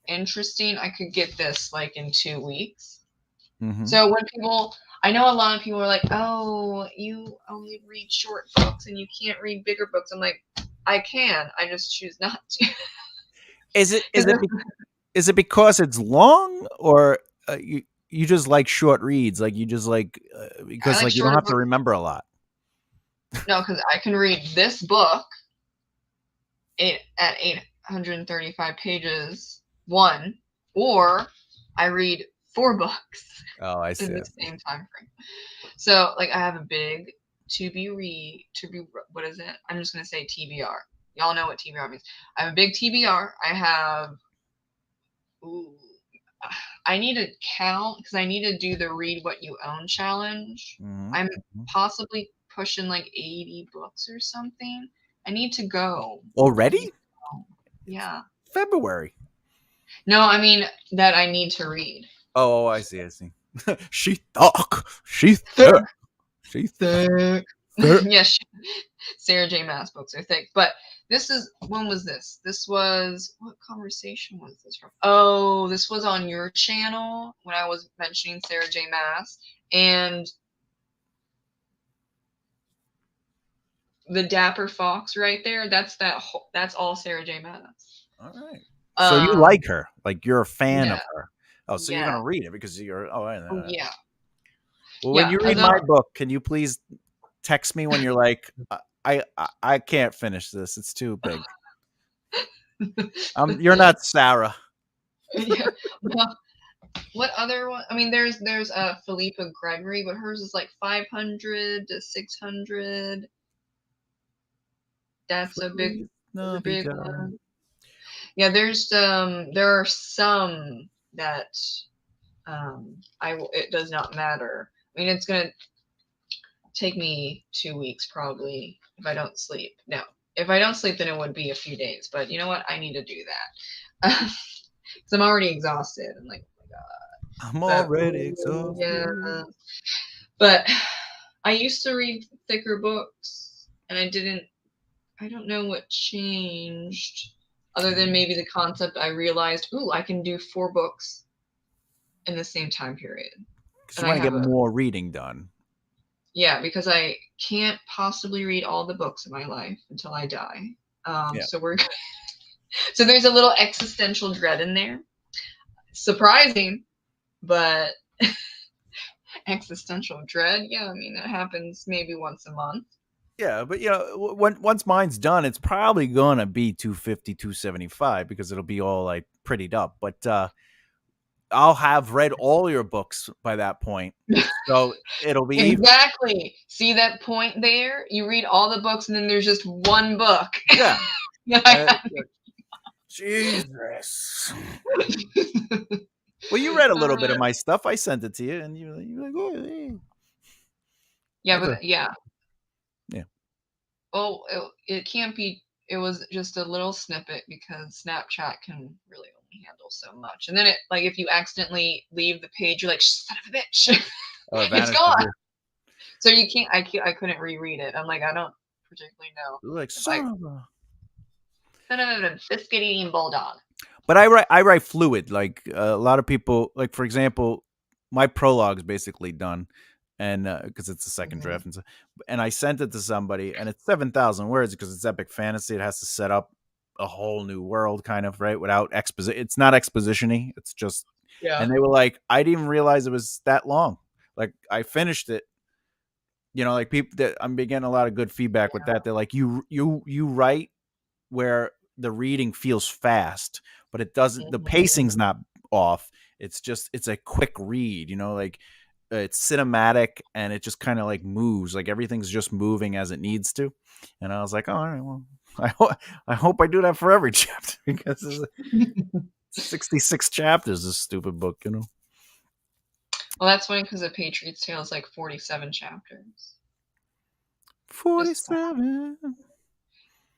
interesting, I could get this like in 2 weeks. Mm-hmm. So when people, I know a lot of people are like, "Oh, you only read short books and you can't read bigger books." I'm like, I can. I just choose not to. Is it is Because it be- is it because it's long, or you just like short reads? Like you just like I because like like you don't shorter have to books. remember a lot. No, because I can read this book at 835 pages, one, or I read 4 books Oh, I in see. the same time frame. So, like, I have a big what is it? I'm just going to say TBR. Y'all know what TBR means. I have a big TBR. I have, ooh, I need to count because I need to do the read what you own challenge. Mm-hmm. I'm Mm-hmm. possibly pushing like 80 books or something. I need to go. I Already? need to go. Yeah. February. No, I mean that I need to read. Oh, I see. I see. She thick. She Thick. thick. She Thick. thick. Yes, Sarah J. Maas books are thick. But this is, when was this? This was, what conversation was this from? Oh, this was on your channel when I was mentioning Sarah J. Maas. And the Dapper Fox right there, that's all Sarah J. Maas. All right. So you Um, like her? Like you're a fan of yeah, her? Oh, so you're yeah, gonna read it because you're. Oh, oh, yeah, well, when yeah. you read Although, my book, can you please text me when you're like, I can't finish this. It's too big. You're not Sarah. yeah. Well, what other one? I mean, there's Philippa Gregory, but hers is like 500 to 600. That's Feliz a big Navidad. one. Yeah, there are some that it does not matter. I mean, it's gonna take me 2 weeks probably if I don't sleep. No, if I don't sleep, then it would be a few days. But you know what? I need to do that because I'm already exhausted. I'm like, oh my god. I'm But already yeah, exhausted. but I used to read thicker books, and I don't know what changed other than maybe the concept I realized, ooh, I can do 4 books in the same time period. Because And you I want to get have more reading done. yeah, because I can't possibly read all the books in my life until I die. Yeah. So so there's a little existential dread in there. Surprising, but existential dread. Yeah, I mean, it happens maybe once a month. Yeah, but once mine's done, it's probably gonna be 250, 275 because it'll be all like prettied up. But I'll have read all your books by that point, so it'll be even. Exactly. See that point there? You read all the books, and then there's just one book. Yeah. that Uh, I Jesus. Well, you read a little bit uh, of my stuff. I sent it to you, and you're like, oh, hey. yeah, That's a but yeah. yeah. Oh, it can't be. It was just a little snippet because Snapchat can really only handle so much. And then it, like, if you accidentally leave the page, you're like, son of a bitch, Oh, it it's vanishes. gone. Yeah. So you can't. I couldn't reread it. I'm like, I don't particularly know You're like if I son of a. son of a biscuit eating bulldog. But I write fluid. Like a lot of people, like for example, my prologue's basically done, and because it's the second Mm-hmm. draft, and I sent it to somebody, and it's 7,000 words because it's epic fantasy. It has to set up a whole new world, kind of right without exposition. It's not exposition-y. It's just, Yeah. and they were like, I didn't even realize it was that long. Like I finished it. Like people that I'm getting a lot of good feedback with that. They're like, you write where the reading feels fast, but it doesn't. The Mhm. pacing's not off. It's a quick read. Like it's cinematic and it just kind of like moves. Like everything's just moving as it needs to. And I was like, oh, all right, well, I hope I do that for every chapter because it's 66 chapters. This stupid book. Well, that's funny because The Patriot's Tale is like 47 chapters. Just saying. 47.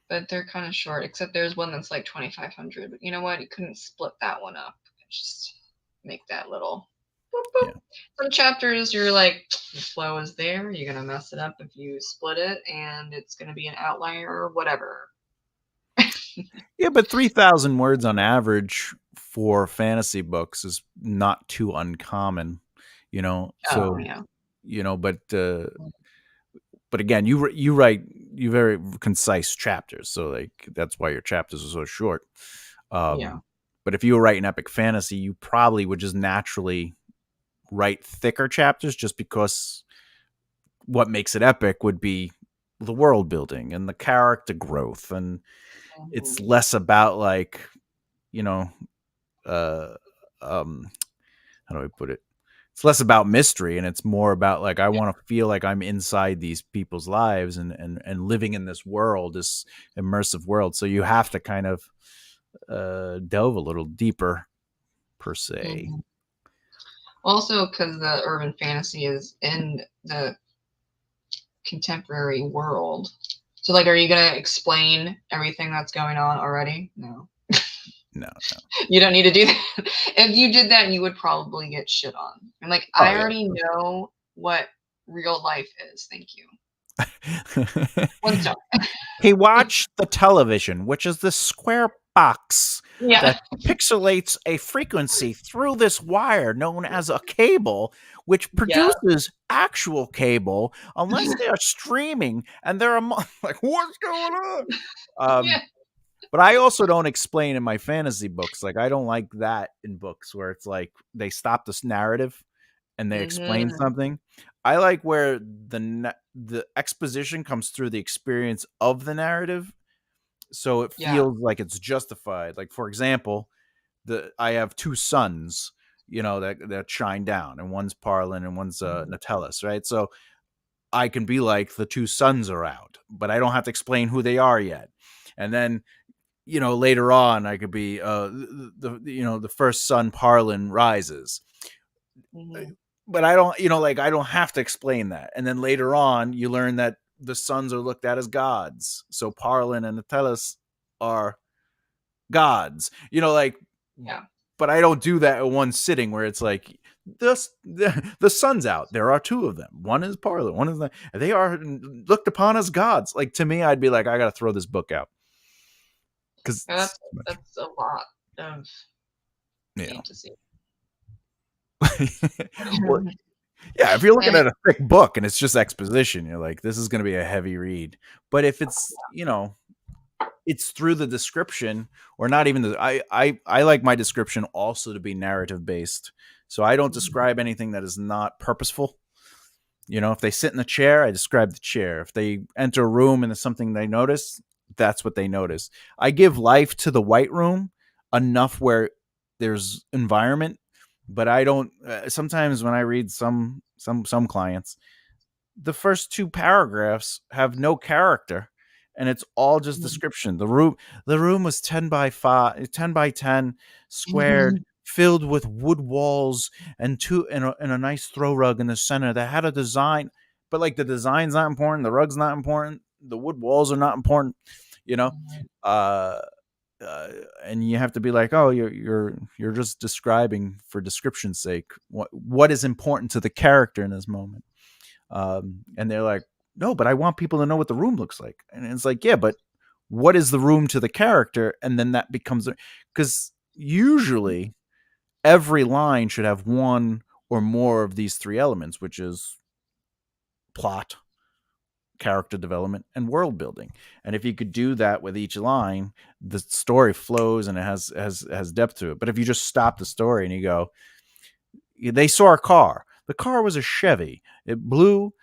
But they're kind of short, except there's one that's like 2,500. But you know what? You couldn't split that one up. Just make that little boop, boop. Yeah. Some chapters you're like, the flow is there. You're going to mess it up if you split it, and it's going to be an outlier or whatever. Yeah, but 3,000 words on average for fantasy books is not too uncommon, Oh, So, yeah. but again, you write you very concise chapters, so like that's why your chapters are so short. Yeah. But if you were writing epic fantasy, you probably would just naturally write thicker chapters, just because what makes it epic would be the world building and the character growth, and it's Mhm. less about like you know uh how do I put it? It's less about mystery and it's more about like I want to feel like I'm inside these people's lives and living in this world, this immersive world. So you have to kind of delve a little deeper per se. Mhm. Also, because the urban fantasy is in the contemporary world. So, like, are you going to explain everything that's going on already? No. No, no. You don't need to do that. If you did that, you would probably get shit on. I'm like, Oh I yeah. already know what real life is. Thank you. For One star. He watched the television, which is this square box Yeah. that pixelates a frequency through this wire known as a cable, which Yeah. produces actual cable, unless they are streaming and they're like, what's going on? Yeah. Um, but I also don't explain in my fantasy books. Like, I don't like that in books where it's like they stop this narrative and they explain Hmm. something. I like where the exposition comes through the experience of the narrative, so it Yeah. feels like it's justified. Like for example, I have two sons, that shine down, and one's Parlin and one's Mhm. Nutellus, right? So I can be like the two sons are out, but I don't have to explain who they are yet. And then later on I could be the first son Parlin rises, Mhm. but I don't, like I don't have to explain that. And then later on, you learn that the sons are looked at as gods. So Parlin and Nutellus are gods. Like, Yeah. but I don't do that in one sitting where it's like the sun's out. There are two of them. One is Parlin. One is the, they are looked upon as gods. Like to me, I'd be like, I got to throw this book out because Yeah, it's too much. that's a lot of Yeah. fantasy. Well, yeah, if you're looking And at a thick book and it's just exposition, you're like, this is going to be a heavy read. But if it's through the description, or not even I like my description also to be narrative based. So I don't describe anything that is not purposeful. If they sit in a chair, I describe the chair. If they enter a room and there's something they notice, that's what they notice. I give life to the white room enough where there's environment, but I don't. Sometimes when I read some clients, the first two paragraphs have no character, and it's all just description. The room was 10 by 10 squared, filled with wood walls and and a nice throw rug in the center that had a design, but like the design's not important, the rug's not important, the wood walls are not important, you know uh uh, and you have to be like, oh, you're just describing for description's sake. What is important to the character in this moment? And they're like, no, but I want people to know what the room looks like. And it's like, yeah, but what is the room to the character? And then that becomes, because usually every line should have one or more of these three elements, which is plot, character development, and world building. And if you could do that with each line, the story flows and it has depth to it. But if you just stop the story and you go, they saw a car. The car was a Chevy. It blew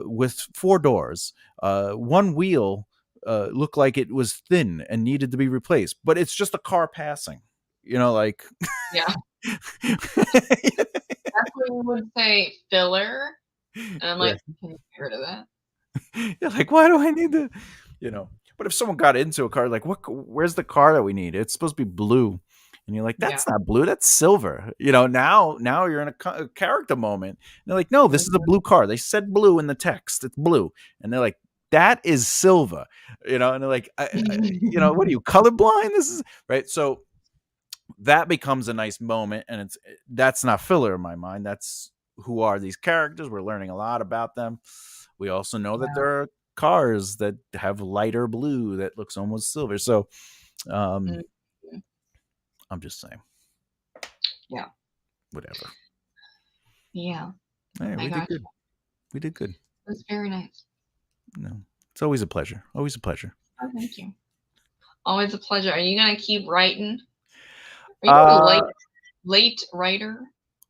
with four doors. One wheel looked like it was thin and needed to be replaced, but it's just a car passing. Like Yeah. That's what you would say filler. And I'm yeah. like, can you get rid of that? You're like, why do I need to, But if someone got into a car, like, where's the car that we need? It's supposed to be blue, and you're like, Yeah. that's not blue, that's silver. Now you're in a character moment. And they're like, no, this is a blue car. They said blue in the text. It's blue, and they're like, that is silver. And they're like, what are you, colorblind? This is right. So that becomes a nice moment, and that's not filler in my mind. That's who are these characters. We're learning a lot about them. We also know that Yeah. there are cars that have lighter blue that looks almost silver. So Mhm. I'm just saying, Yeah. whatever. Yeah. All right, I we did got you. good. We did good. That's very nice. No, it's always a pleasure. Always a pleasure. Oh, thank you. Always a pleasure. Are you gonna keep writing? Are you a Uh, late writer?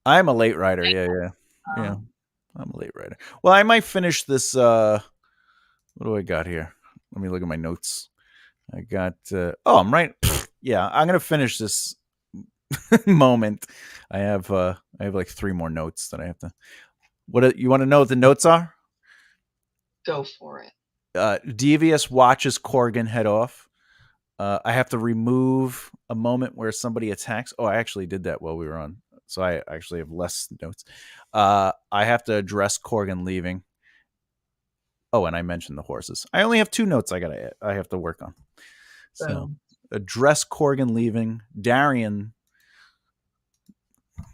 I'm a late writer. Yeah. Um, I'm a late writer. Well, I might finish this. What do I got here? Let me look at my notes. I got. I'm right. Yeah, I'm gonna finish this moment. I have like 3 more notes that I have to. What you want to know? What the notes are? go for it. Devious watches Corgan head off. I have to remove a moment where somebody attacks. Oh, I actually did that while we were on, so I actually have less notes. I have to address Corgan leaving. Oh, and I mentioned the horses. I only have 2 notes I have to work on. So Boom. address Corgan leaving. Darian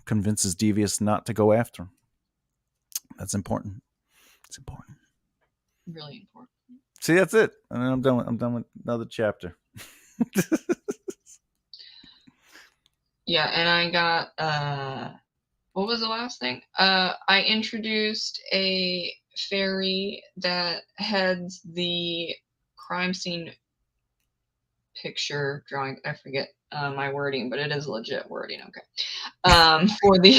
convinces Devious not to go after him. That's important. It's important. Really important. See, that's it. And then I'm done with another chapter. Yeah, and I got what was the last thing? I introduced a fairy that heads the crime scene picture drawing. I forget my wording, but it is legit wording. Okay. For the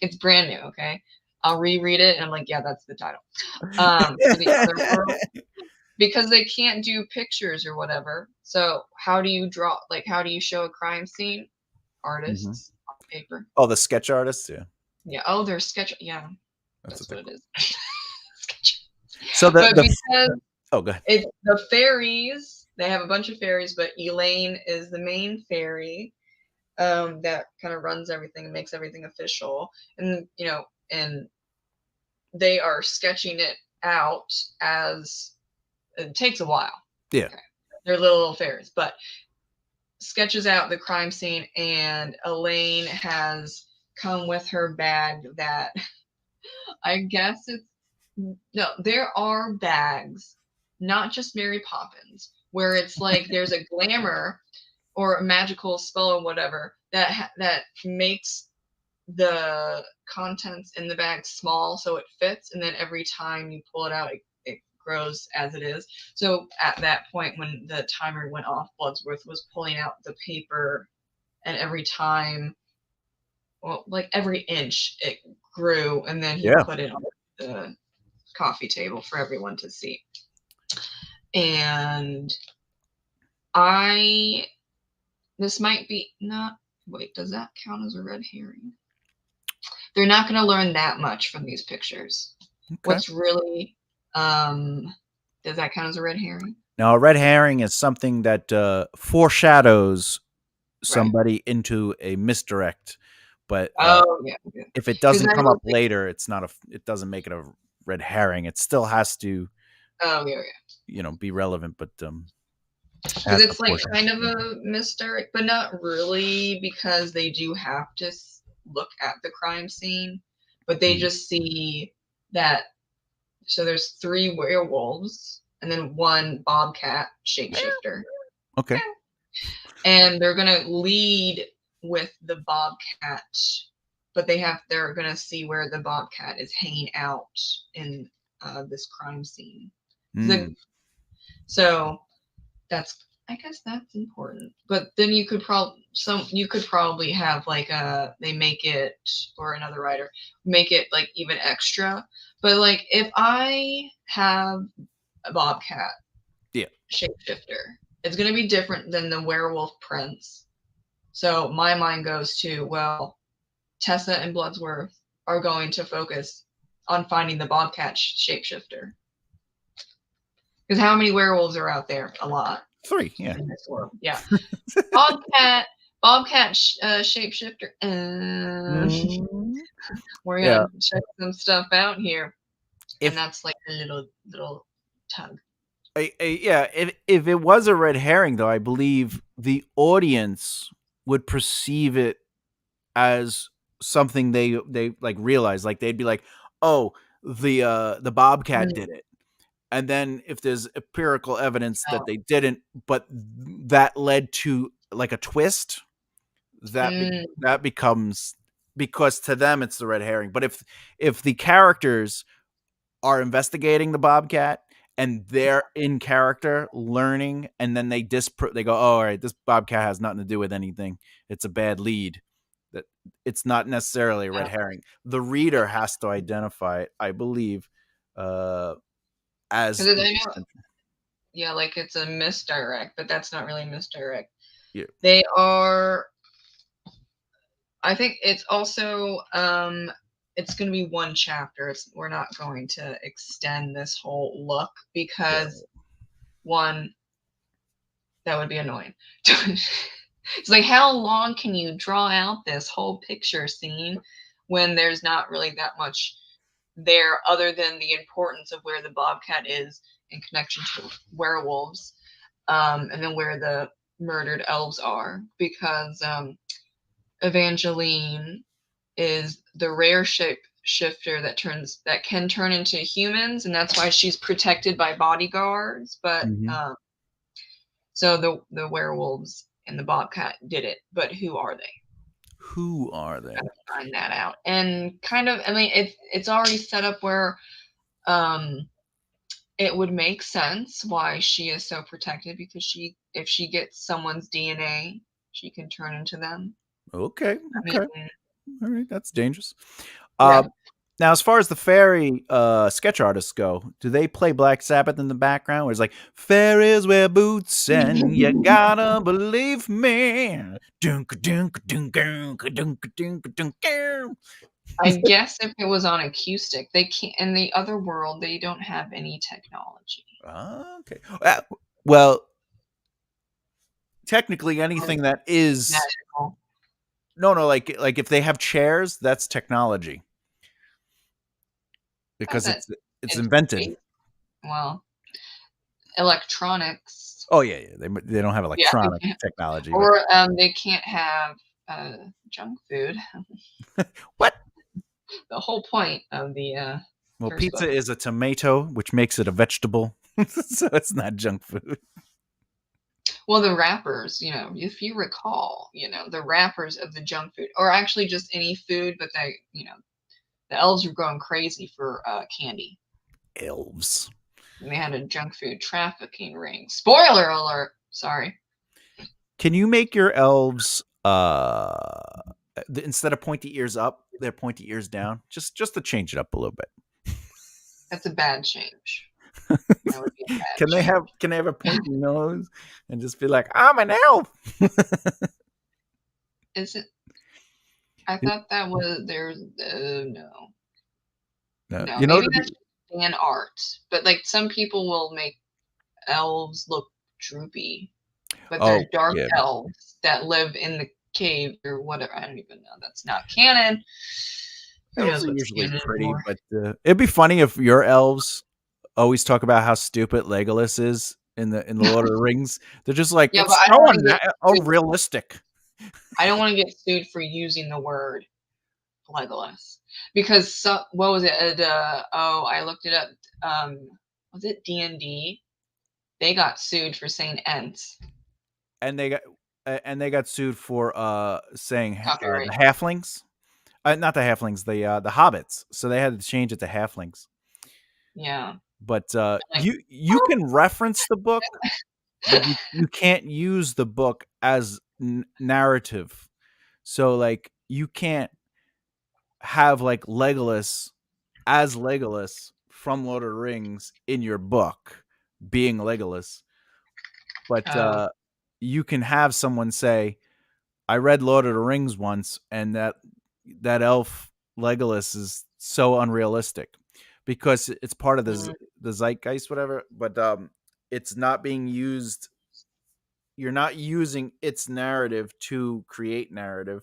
it's brand new. Okay, I'll reread it, and I'm like, yeah, that's the title. For the other world, because they can't do pictures or whatever. So how do you draw? Like, how do you show a crime scene? Mhm. Artists on paper. Oh, the sketch artists, yeah, Yeah. Oh, they're sketch. Yeah, that's what that's they what it call. is. Sketch. So But because oh, go ahead. it's the fairies, they have a bunch of fairies, but Elaine is the main fairy that kind of runs everything and makes everything official. And they are sketching it out as it takes a while. Yeah. Okay. They're little fairies, but sketches out the crime scene, and Elaine has come with her bag that I guess it's no, there are bags, not just Mary Poppins, where it's like there's a glamour or a magical spell or whatever that makes the contents in the bag small so it fits, and then every time you pull it out, it grows as it is. So at that point, when the timer went off, Bloodsworth was pulling out the paper, and every time, well, like every inch, it grew, and then he Yeah. put it on the coffee table for everyone to see. And I, this might be not, wait, does that count as a red herring? They're not going to learn that much from these pictures. Okay. What's really, does that count as a red herring? Now, a red herring is something that foreshadows Right. somebody into a misdirect, but Oh, yeah. if it Because doesn't I come was up later, it doesn't make it a red herring. It still has to, oh, yeah. be relevant, but Because has to it's like foreshadow. kind of a misdirect, but not really, because they do have to look at the crime scene, but they just see that. So there's 3 werewolves and then 1 bobcat shapeshifter, Okay. and they're gonna lead with the bobcat, but they're gonna see where the bobcat is hanging out in this crime scene. Mm. So that's, I guess that's important. But then you could probably have like they make it, or another writer make it like even extra. But like if I have a bobcat Yeah. shapeshifter. It's going to be different than the werewolf prince. So my mind goes to, well, Tessa and Bloodsworth are going to focus on finding the bobcat shapeshifter. Because how many werewolves are out there? A lot. 3, yeah. In this world. Yeah. Bobcat, shapeshifter. Mm, We're yeah. gonna check some stuff out here, and If that's like a little tug. yeah, if it was a red herring, though, I believe the audience would perceive it as something they like realize. Like they'd be like, "Oh, the bobcat Mm, did it," and then if there's empirical evidence that oh. they didn't, but that led to like a twist, Mm, that becomes, because to them it's the red herring. But if the characters are investigating the bobcat and they're in character learning, and then they go, oh, all right, this bobcat has nothing to do with anything, it's a bad lead, that it's not necessarily a red yeah. herring. The reader has to identify it, I believe, as Because I know, yeah, like it's a misdirect, but that's not really misdirect. yeah. They are. I think it's also it's going to be one chapter. We're not going to extend this whole look because one, that would be annoying. It's like, how long can you draw out this whole picture scene when there's not really that much there other than the importance of where the bobcat is in connection to werewolves, and then where the murdered elves are, because Evangeline is the rare shape shifter that can turn into humans, and that's why she's protected by bodyguards. But Mhm. so the werewolves and the bobcat did it, but who are they? Who are they? Gotta find that out. And kind of, I mean, it's already set up where um, it would make sense why she is so protected, because if she gets someone's DNA, she can turn into them. Okay, I okay, mean, all right, that's dangerous. uh yeah. Now, as far as the fairy sketch artists go, do they play Black Sabbath in the background? Where it's like, fairies wear boots and you gotta believe me. Dunk, dunk, dunk, dunk, dunk, dunk, dunk, dunk. I guess if it was on acoustic, they can't. In the other world, they don't have any technology. Okay. Well, technically, Or anything that is magical. no, like if they have chairs, that's technology Oh, because that it's it's invented. great. Well, electronics. Oh yeah, yeah. They don't have Yeah, electronic technology, but or they can't have junk food. what? The whole point of the Well, first pizza book. is a tomato, which makes it a vegetable, so it's not junk food. Well, the wrappers, if you recall, the wrappers of the junk food, or actually just any food, but the elves were going crazy for candy. Elves. And they had a junk food trafficking ring. Spoiler alert! Sorry. Can you make your elves instead of pointy ears up, they're pointy ears down? Just to change it up a little bit. That's a bad change. That would be a bad Can they change. have a pointy nose and just be like, I'm an elf? Is it? I thought that was there's no, No, no. you know Maybe to that's be. just fan art. But like some people will make elves look droopy, but they're Oh dark yeah, elves that live in the cave or whatever. I don't even know. That's not canon. Who elves knows are what's usually canon pretty, anymore? but it'd be funny if your elves always talk about how stupid Legolas is in the Lord of the Rings. They're just like, Yeah, but it's so unrealistic. I don't want to get sued for using the word Legolas, because what was it? Oh, I looked it up. Was it D&D? They got sued for saying Ents. and they got sued for saying the Copyright. halflings, not the halflings, the hobbits. So they had to change it to halflings. Yeah. But Like, you can reference the book, but you can't use the book as narrative. So like you can't have like Legolas from Lord of the Rings in your book, being Legolas. But Oh, you can have someone say, "I read Lord of the Rings once, and that elf Legolas is so unrealistic because it's part of mm, the zeitgeist, whatever." But it's not being used. You're not using its narrative to create narrative.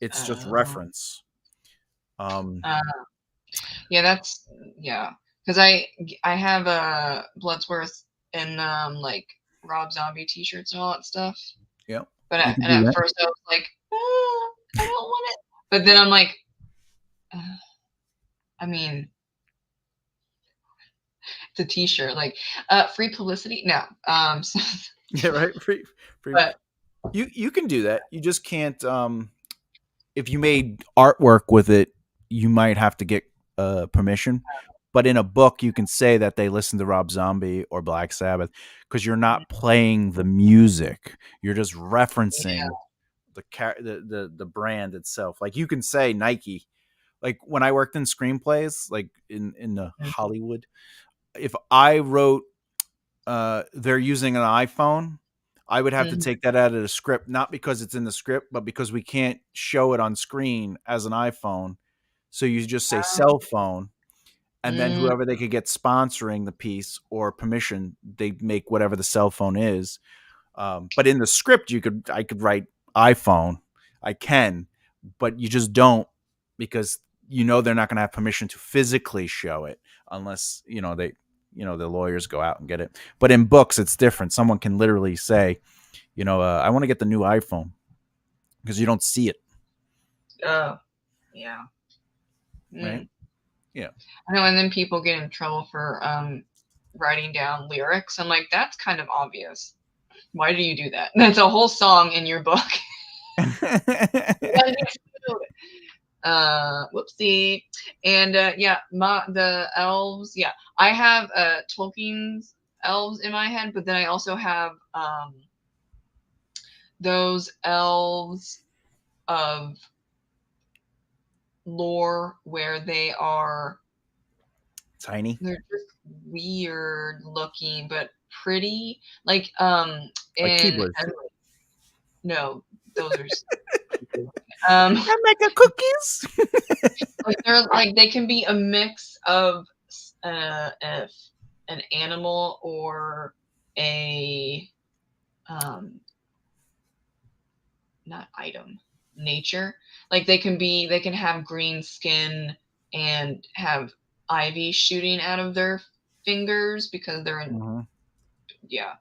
It's just oh, reference. Um, uh, yeah, that's yeah. Because I have a Bloodsworth and like Rob Zombie T-shirts and all that stuff. yeah, But you can and do at that. first I was like, I don't want it. But then I'm like, uh, I mean, it's a T-shirt. Like, free publicity? No. So, Yeah, right. Free. but You can do that. You just can't. If you made artwork with it, you might have to get permission. But in a book, you can say that they listen to Rob Zombie or Black Sabbath because you're not playing the music. You're just yeah. referencing the brand itself. Like you can say Nike. Like when I worked in screenplays, like in the Hollywood, if I wrote they're using an iPhone, I would have to Mhm. take that out of the script, not because it's in the script, but because we can't show it on screen as an iPhone. So you just say cell phone, and then Mm, whoever they could get sponsoring the piece or permission, they make whatever the cell phone is. But in the script, I could write iPhone. I can, but you just don't because they're not going to have permission to physically show it unless the lawyers go out and get it. But in books, it's different. Someone can literally say, I want to get the new iPhone because you don't see it, oh, yeah. right? Mm. Yeah. I know, and then people get in trouble for writing down lyrics. I'm like, that's kind of obvious. Why do you do that? That's a whole song in your book. Whoopsie. And yeah, the elves. Yeah, I have Tolkien's elves in my head, but then I also have those elves of lore where Tiny, they're just weird looking but pretty. Like like in Keeblers. no, those are creepy. Um I make a cookies. like they're like they can be a mix of if an animal or a um not item, nature. Like they can have green skin and have ivy shooting out of their fingers because they're in Mhm. yeah.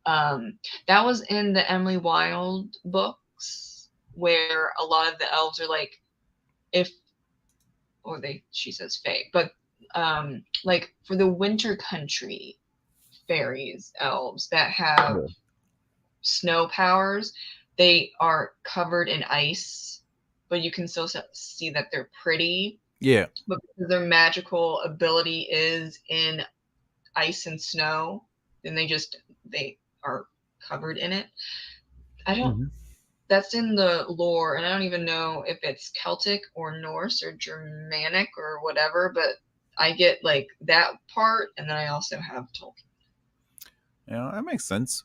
Um that was in the Emily Wilde books where a lot of the elves are like if or they she says fae, but like for the winter country fairies, elves that have Yeah. snow powers, they are covered in ice, but you can still see that they're pretty. Yeah. But because their magical ability is in ice and snow, then they are covered in it. I don't. Mhm. That's in the lore, and I don't even know if it's Celtic or Norse or Germanic or whatever. But I get like that part, and then I also have Tolkien. Yeah, that makes sense.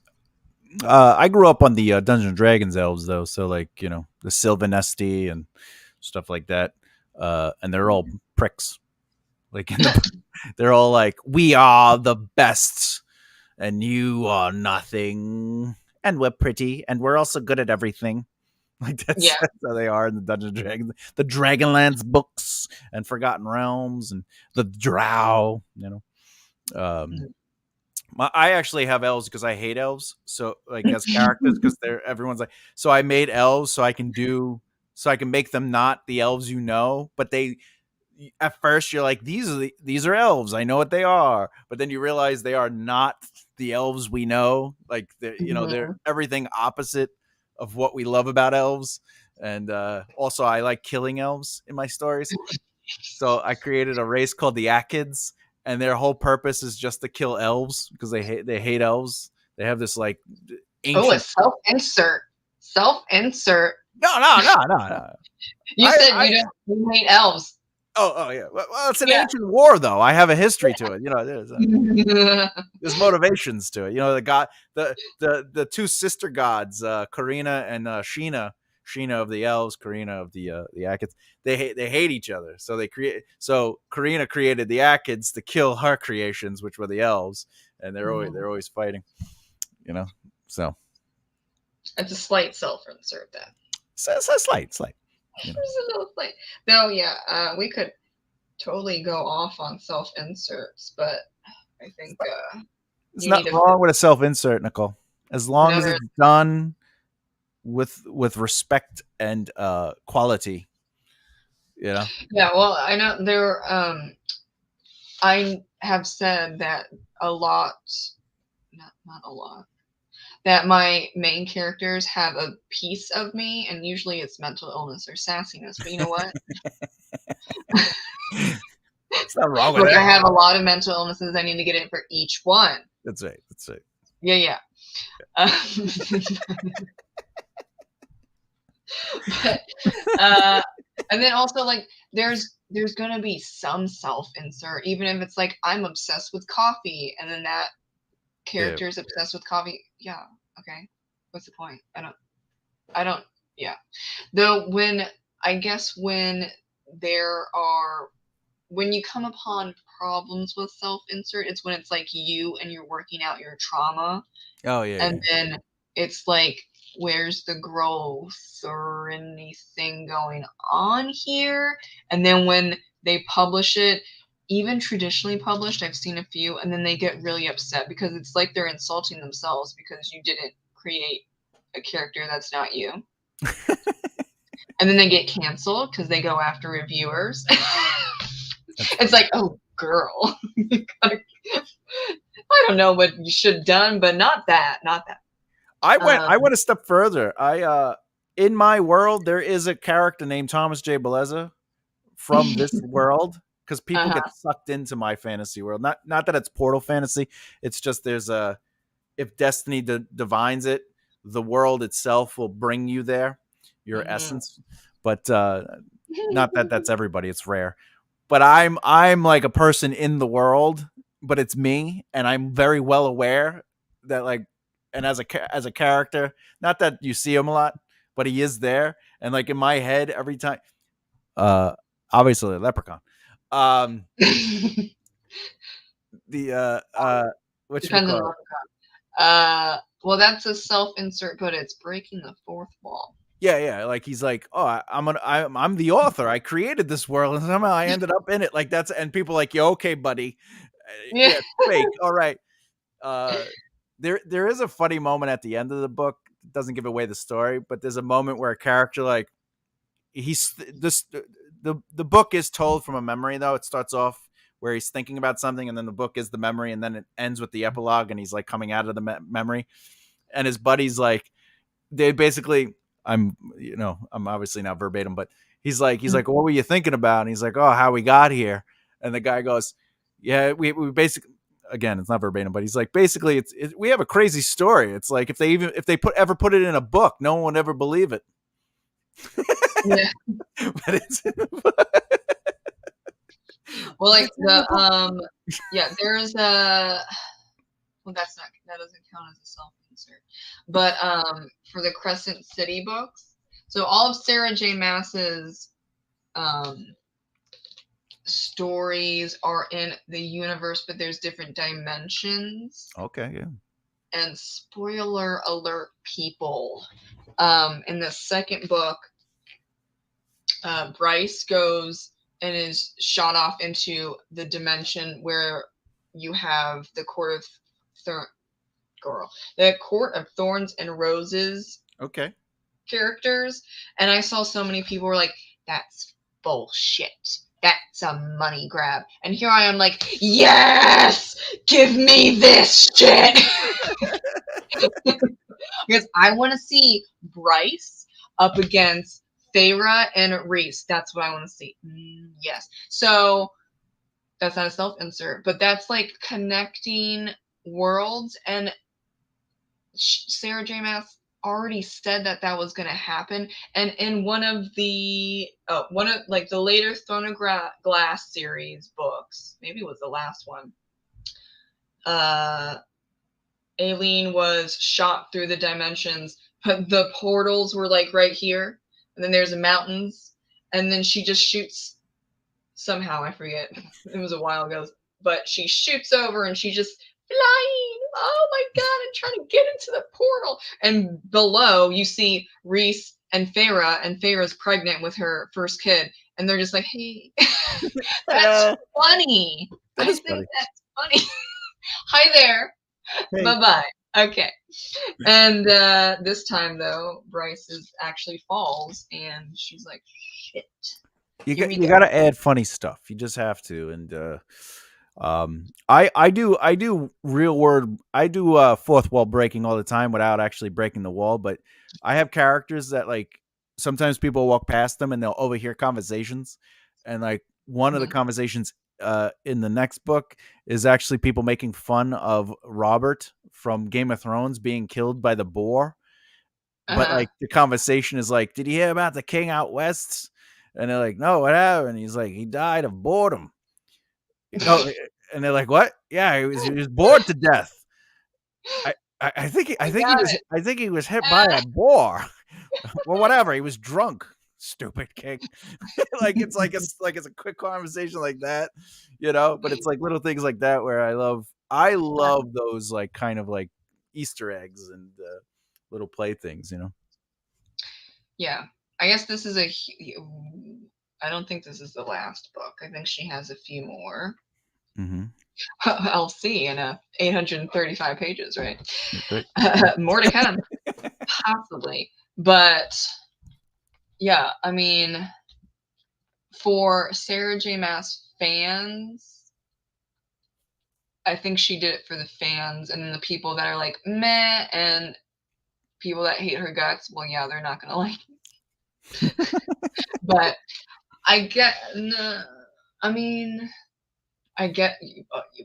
I grew up on the Dungeons and Dragons elves though, so like the Sylvanesti and stuff like that, and they're all pricks. Like they're all like, "We are the best, and you are nothing, and we're pretty, and we're also good at everything." Like Yeah. that's how they are in the Dungeons and Dragons, the Dragonlance books, and Forgotten Realms, and the Drow. Um, I actually have elves because I hate elves. So like as characters, because they're everyone's like. So I made elves so I can make them not the elves but they at first you're like these are elves. I know what they are, but then you realize they are not the elves we know. Like they're Mhm. everything opposite of what we love about elves. And also I like killing elves in my stories. So I created a race called the Akids, and their whole purpose is just to kill elves because they hate elves. They have this like Oh, a ancient. self insert. Self insert. No, no, no, no, no. You I said I you hate elves. Oh, yeah. Well, it's an Yeah. ancient war, though. I have a history to it. There's motivations to it. The god, the two sister gods, Karina and Sheena. Sheena of the elves, Karina of the Akids. They hate each other. So Karina created the Akids to kill her creations, which were the elves, and they're always fighting. You know, so It's a slight self-insert then. so slight. Just a little slight. No, yeah, we could totally go off on self-inserts, but I think There's you need nothing to wrong with a self-insert, Nicole, as long as another. it's done with respect and quality. Yeah, well, I know there. I have said that a lot, not a lot, that my main characters have a piece of me, and usually it's mental illness or sassiness. But you know what? It's not wrong with Like I that. have a lot of mental illnesses. I need to get in for each one. That's right. Yeah. Um, but and then also like there's gonna be some self insert, even if it's like I'm obsessed with coffee, and then that Yeah. character is obsessed with coffee. Yeah, okay. What's the point? I don't. Yeah. Though when I guess there are when you come upon problems with self insert, it's when it's like you and you're working out your trauma, Oh yeah. and then it's like where's the growth or anything going on here, and then when they publish it, even traditionally published, I've seen a few, and then they get really upset because it's like they're insulting themselves because you didn't create a character that's not you, and then they get canceled because they go after reviewers. It's like, oh girl, I don't know what you should have done, but not that. I went a step further. In my world there is a character named Thomas J. Bellezza from this world, because people Uh-huh. get sucked into my fantasy world. Not that it's portal fantasy. It's just there's a if destiny divines it, the world itself will bring you there, your Mhm. essence. But not that that's everybody. It's rare. But I'm like a person in the world, but it's me, and I'm very well aware that like, and as a character, not that you see him a lot, but he is there, and like in my head every time. Uh, Obviously a leprechaun. Um, the what should we Depends on call the it? well, that's a self-insert, but it's breaking the fourth wall. Yeah. Like he's like, oh, I'm the author. I created this world, and somehow I ended up in it. Like that's and people are like, yo, okay, buddy, Yeah. yeah, fake. All right. Uh, there is a funny moment at the end of the book. It doesn't give away the story, but there's a moment where a character like he's this the book is told from a memory though. It starts off where he's thinking about something, and then the book is the memory, and then it ends with the epilogue, and he's like coming out of the memory, and his buddy's like they basically I'm obviously not verbatim, but he's like what were you thinking about, and he's like, oh, how we got here, and the guy goes, yeah, we basically, again, it's not verbatim, but he's like basically we have a crazy story. It's like if they ever put it in a book, no one would ever believe it. Yeah. But it's Well, like it's in the book. yeah, there's a well, that doesn't count as a self-insert. But for the Crescent City books, so all of Sarah J. Maas's um stories are in the universe, but there's different dimensions. Okay, yeah. And spoiler alert, people, in the second book, Bryce goes and is shot off into the dimension where you have the the Court of Thorns and Roses Okay. characters, and I saw so many people were like, "That's bullshit. That's a money grab." And here I am, like, "Yes, give me this shit," because I want to see Bryce up against Feyre and Reese. That's what I want to see. Yes. So that's not a self insert, but that's like connecting worlds. And Sarah J. Maas already said that that was going to happen. And in one of like the later Throne of Glass series books, maybe it was the last one, Aileen was shot through the dimensions, but the portals were like right here, and then there's the mountains, and then she just shoots somehow, I forget. It was a while ago, but she shoots over and she just flying. Oh my god, I'm trying to get into the portal. And below you see Reese and Farah, and Farah's pregnant with her first kid, and they're just like, hey. That's funny. That I is think funny. that's funny. Hi there. Hey. Bye-bye. Okay. And this time though, Bryce is actually falls and she's like, shit. You Here got we you go. got to add funny stuff. You just have to. And I do real word. I do fourth wall breaking all the time without actually breaking the wall. But I have characters that like sometimes people walk past them and they'll overhear conversations, and like one of the Mhm. conversations in the next book is actually people making fun of Robert from Game of Thrones being killed by the boar. But Uh-huh. like the conversation is like, "Did you hear about the king out west?" And they're like, "No, what happened?" He's like, "He died of boredom." No, and they're like, "What?" Yeah, he was bored to death. I think he Got was it. hit by a boar. Well, whatever. He was drunk. Stupid king. Like it's a quick conversation like that, But it's like little things like that where I love those like kind of like Easter eggs and little playthings. Yeah. I guess this is I don't think this is the last book. I think she has a few more. Mm-hmm. I'll see in 835 pages, right? That's right. More to come, possibly. But yeah, I mean, for Sarah J. Maas fans, I think she did it for the fans, and then the people that are like meh, and people that hate her guts. Well, yeah, they're not gonna like it. But I get. No, I mean, I get.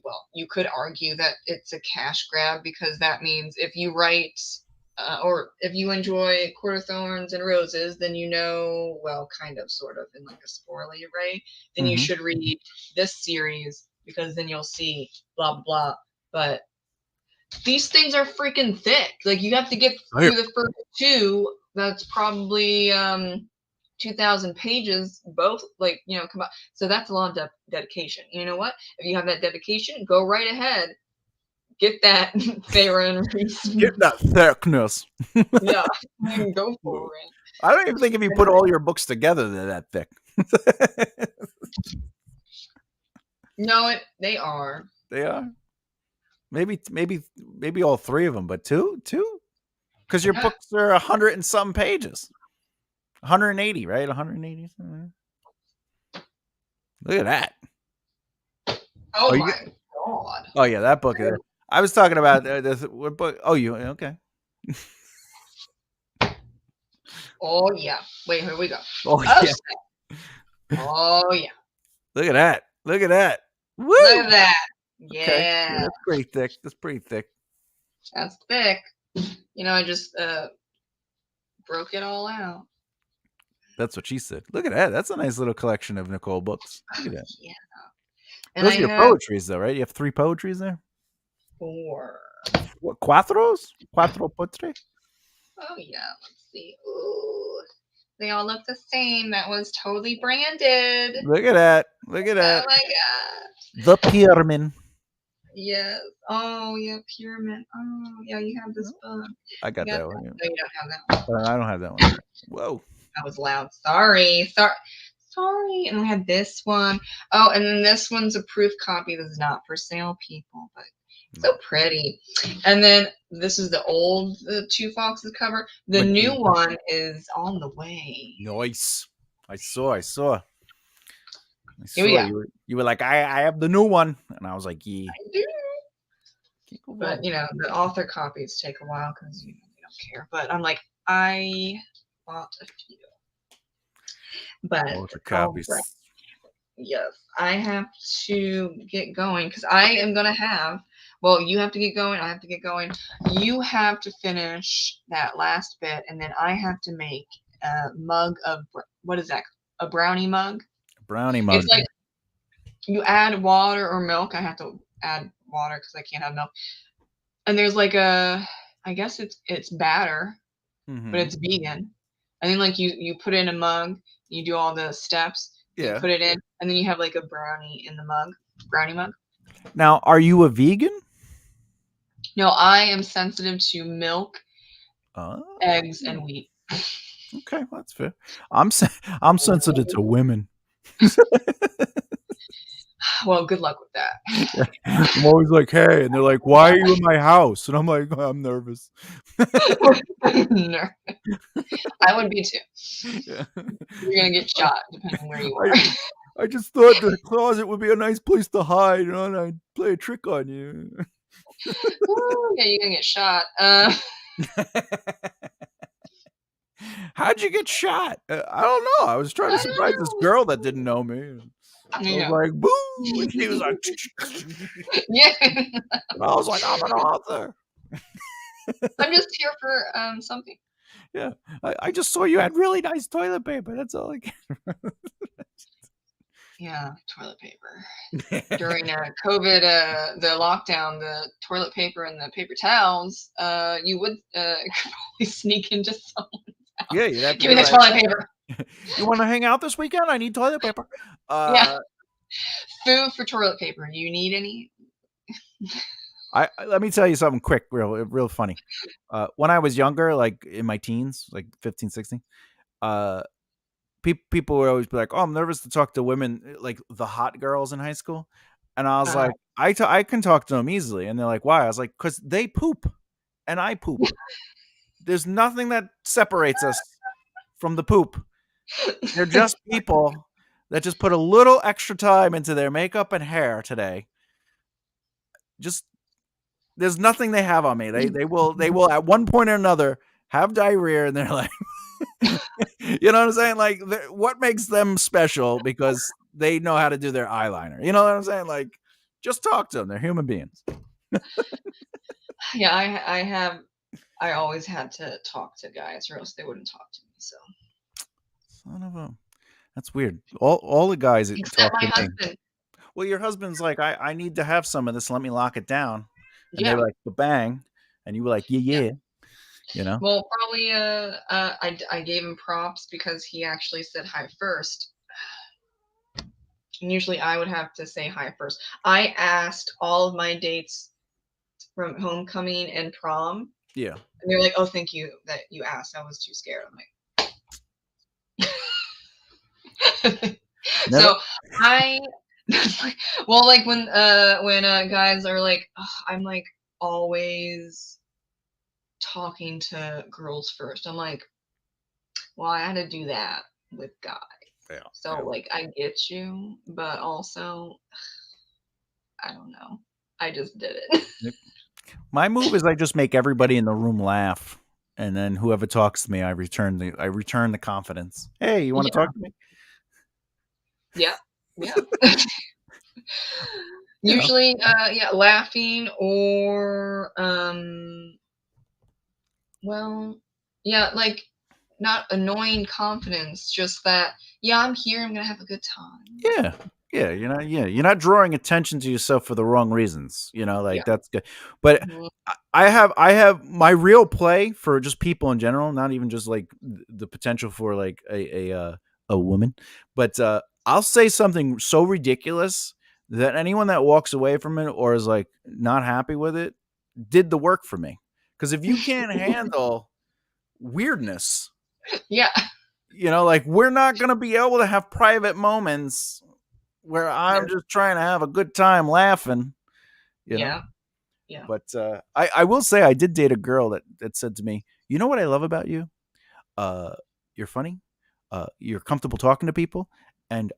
Well, you could argue that it's a cash grab because that means if you write. Or if you enjoy Court of Thorns and Roses, then well, kind of, sort of, in like a spoiler way, then you Mm-hmm. should read this series because then you'll see blah, blah, blah. But these things are freaking thick. Like, you have to get through the first two. That's probably 2,000 pages, both, like, come on. So that's a lot of dedication. You know what? If you have that dedication, go right ahead. Get that Farah and Reese. Get that thickness. Yeah, go for it. I don't even think if you put all your books together, they're that thick. No, they are. They are. Maybe all three of them, but two, because your books are 100 and some pages, 180, right? 180. Look at that. Oh my god. Oh yeah, that book. I was talking about what book? Oh, you okay? Oh yeah. Wait, here we go. Oh yeah. Oh yeah. Look at that. Look at that. Woo! Look at that. Okay. Yeah. That's pretty thick. That's pretty thick. That's thick. I just broke it all out. That's what she said. Look at that. That's a nice little collection of Nicole books. Look at that. Yeah. And Those I are your have poetries, though, right? You have 3 poetries there. 4. What, cuatros? Cuatro poetry? Oh yeah. Let's see. Ooh. They all look the same. That was totally branded. Look at that. Look at that. Oh my god. The Pierman. Yes. Oh yeah, Pyramid. Oh yeah, you have this book. I got that one. No, you don't have that one. I don't have that one. Whoa. That was loud. Sorry. And we had this one. Oh, and then this one's a proof copy. This is not for sale, people, but so pretty. And then this is the Two Foxes cover. The new one is on the way. Nice. I saw. Here we go. You were like, I have the new one, and I was like, yeah. I do. But the author copies take a while because they don't care. But I'm like, I bought a few. But Author copies. Right. Yes, I have to get going because I am gonna have Well, you have to get going. I have to get going. You have to finish that last bit, and then I have to make a mug of what is that? A brownie mug. Brownie It's mug. like you add water or milk. I have to add water because I can't have milk. And there's like I guess it's batter, but Mm-hmm. it's vegan. And then like you put it in a mug. You do all the steps. You Yeah. put it in, and then you have like a brownie in the mug. Brownie mug. Now, are you a vegan? No, I am sensitive to milk, Oh, eggs, and wheat. okay, that's fair. I'm sensitive to women. Well, good luck with that. I'm always like, hey, and they're like, why are you in my house? And I'm like, I'm nervous. No, I would be too. Yeah. You're gonna get shot depending where you I, are. I just thought the closet would be a nice place to hide, and I'd play a trick on you. Ooh, yeah, you're gonna get shot. How'd you get shot? I don't know. I was trying to I surprise this don't girl that didn't know me. And I was know. like, boo! And she was like, Yeah. and I was like, I'm an author. I'm just here for something. Yeah. I just saw you had really nice toilet paper. That's all I Yeah, toilet paper. can. During COVID, the lockdown, the toilet paper and the paper towels, you would probably sneak into someone's Yeah, house. you'd have to Give be me the like, toilet paper. you want to hang out this weekend? I need toilet paper. Yeah, food for toilet paper. You need any? Let me tell you something quick, real funny. When I was younger, like in my teens, like 15, 16, uh, people would always be like, "Oh, I'm nervous to talk to women, like the hot girls in high school," and I was Uh, like, I can talk to them easily," and they're like, "Why?" I was like, "Cause they poop, and I poop. There's nothing that separates us from the poop. They're just people that just put a little extra time into their makeup and hair today. Just there's nothing they have on me. They will at one point or another have diarrhea, and they're like, you know what I'm saying? Like, what makes them special because they know how to do their eyeliner? You know what I'm saying? Like, just talk to them. They're human beings. yeah, I always had to talk to guys, or else they wouldn't talk to me. So, Son of a, that's weird. All the guys that except talk my to me. husband. Well, your husband's like, I need to have some of this. Let me lock it down. And they're Yeah, like, bang, and you were like, yeah, yeah. yeah. You know? Well, probably. I gave him props because he actually said hi first. And usually, I would have to say hi first. I asked all of my dates from homecoming and prom, Yeah. and they're like, "Oh, thank you that you asked. I was too scared." I'm like, Never. so I, well, like when guys are like, "Ugh, I'm like always talking to girls first. I'm like, well, I had to do that with guys. Yeah. So Yeah. like I get you, but also I don't know. I just did it. Yep. My move is I just make everybody in the room laugh, and then whoever talks to me, I return the confidence. Hey, you want to Yeah. talk to me? Yeah. Yeah. You know. Usually yeah, laughing or well, yeah, like not annoying confidence, just that yeah, I'm here, I'm gonna have a good time. Yeah. You're not drawing attention to yourself for the wrong reasons. Like Yeah. that's good. But Mhm. I have my real play for just people in general, not even just like the potential for like a woman, but I'll say something so ridiculous that anyone that walks away from it or is like not happy with it did the work for me. Because if you can't handle weirdness, Yeah. like we're not going to be able to have private moments where I'm There. just trying to have a good time laughing, you know. Yeah. Yeah. But I will say I did date a girl that said to me, "You know what I love about you? Uh, you're funny. You're comfortable talking to people, and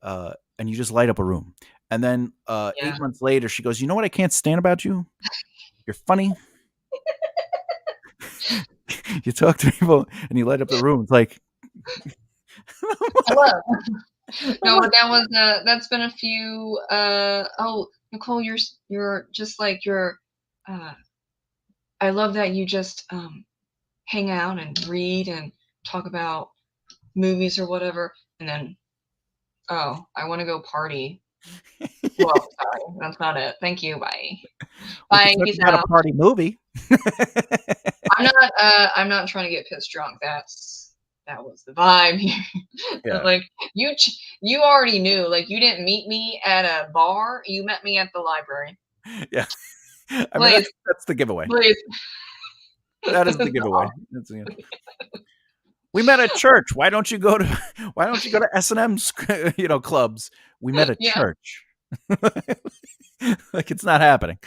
you just light up a room." And then Yeah. 8 months later, she goes, "You know what I can't stand about you? You're funny. You talk to people and you light up the room." It's like, Hello. I'm No, like, but that's been a few oh, Nicole, you're just like you're uh, I love that you just hang out and read and talk about movies or whatever, and then, oh, I want to go party. Well, sorry, that's not it. Thank you. Bye. We could Bye. talk Peace about a out. party movie. I'm not trying to get pissed drunk. That was the vibe here. Yeah, Like you already knew. Like you didn't meet me at a bar. You met me at the library. yeah. I mean, Please, that's the giveaway. please. That is the giveaway. We met at church. Why don't you go to S&M's clubs? We met at Yeah. church. Like it's not happening.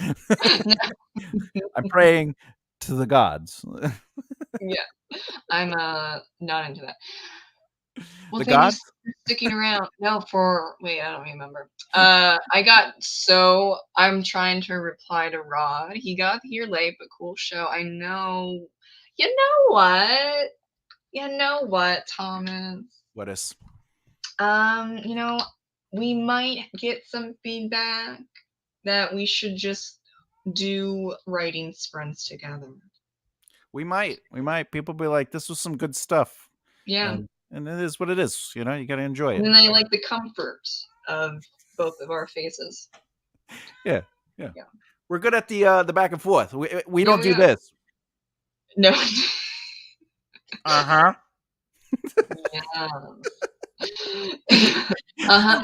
I'm praying to the gods. Yeah. I'm not into that. Well, The thank you gods? for sticking around. No, for wait, I don't remember. I'm trying to reply to Rod. He got here late, but cool show. I know. You know what? You know what, Thomas? What is? You know, we might get some feedback that we should just do writing sprints together. We might. People be like, this was some good stuff. Yeah. And it is what it is. You got to enjoy it. And I like the comfort of both of our faces. Yeah. Yeah. We're good at the back and forth. We Yeah, don't we do are. this. No. Uh-huh. Yeah.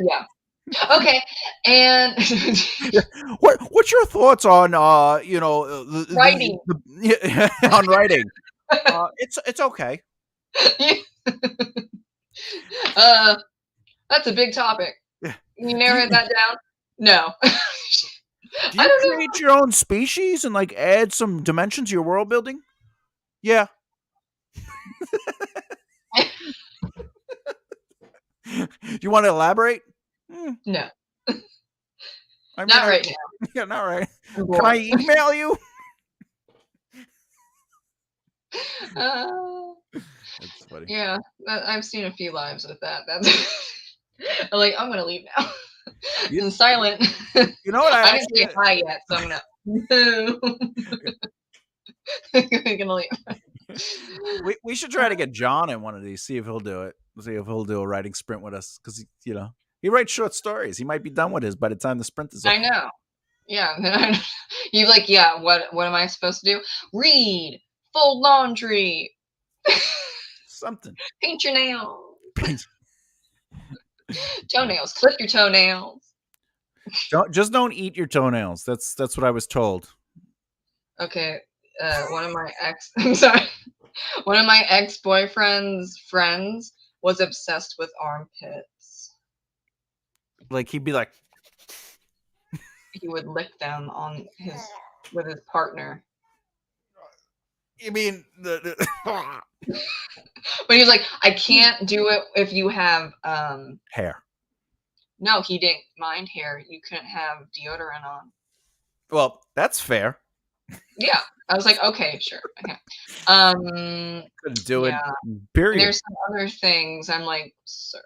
Yeah. Okay. And What's your thoughts on writing. on writing? It's okay. That's a big topic. Yeah. Can you narrow that down? No. Do I you don't create your own species and like add some dimension to your world building? Yeah. Do you want to elaborate? know. No. I mean, Not right now. Yeah, not right. I'm Can I bored. email you? That's funny. Yeah, I've seen a few lives with that. That's I'm like, I'm gonna leave now. You, And silent. you know what I I didn't say actually hi yet, so I'm gonna. No. I'm gonna leave. we should try to get John in one of these. See if he'll do it. See if he'll do a writing sprint with us because he writes short stories. He might be done with his by the time the sprint is over. I know. Yeah. You're like, yeah. What am I supposed to do? Read, fold laundry, Something. paint your nails, toenails, clip your toenails. Don't eat your toenails. That's what I was told. Okay. One of my ex. I'm sorry. One of my ex-boyfriend's friends was obsessed with armpits. Like he'd be like, He would lick them with his partner. you mean the But he was like, I can't do it if you have hair? No, he didn't mind hair. You couldn't have deodorant on. Well, that's fair. Yeah. I was like, okay, sure. Okay. Couldn't do yeah. it. Period. And there's some other things. I'm like, sir.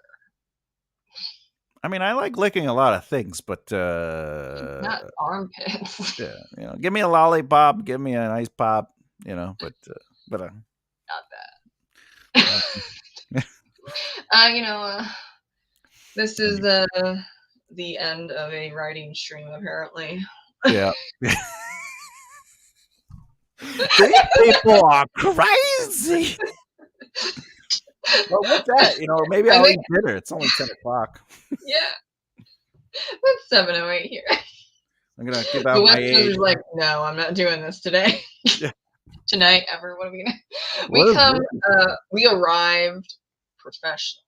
I mean, I like licking a lot of things, but Not armpits. yeah, give me a lollipop, give me an ice pop, but Not that. This is the end of a writing stream, apparently. Yeah. These people are crazy. Well, with that, maybe I'll eat dinner. It's only 10:00. Yeah. It's 7:08 here. I'm gonna give out my age. Is like, no, I'm not doing this today. Yeah. Tonight, ever. What are we gonna? We arrived professional.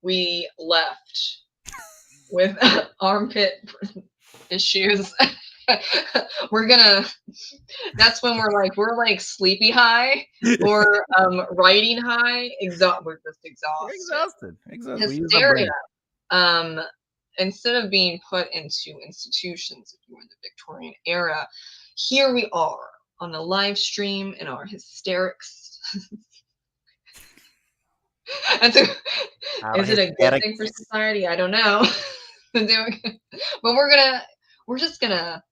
We left with armpit issues. That's when we're like sleepy high or writing high. We're just exhausted. Exhausted. Hysteria. Instead of being put into institutions, if you were in the Victorian era, here we are on the live stream in our hysterics. Is it a good thing for society? I don't know. But we're just gonna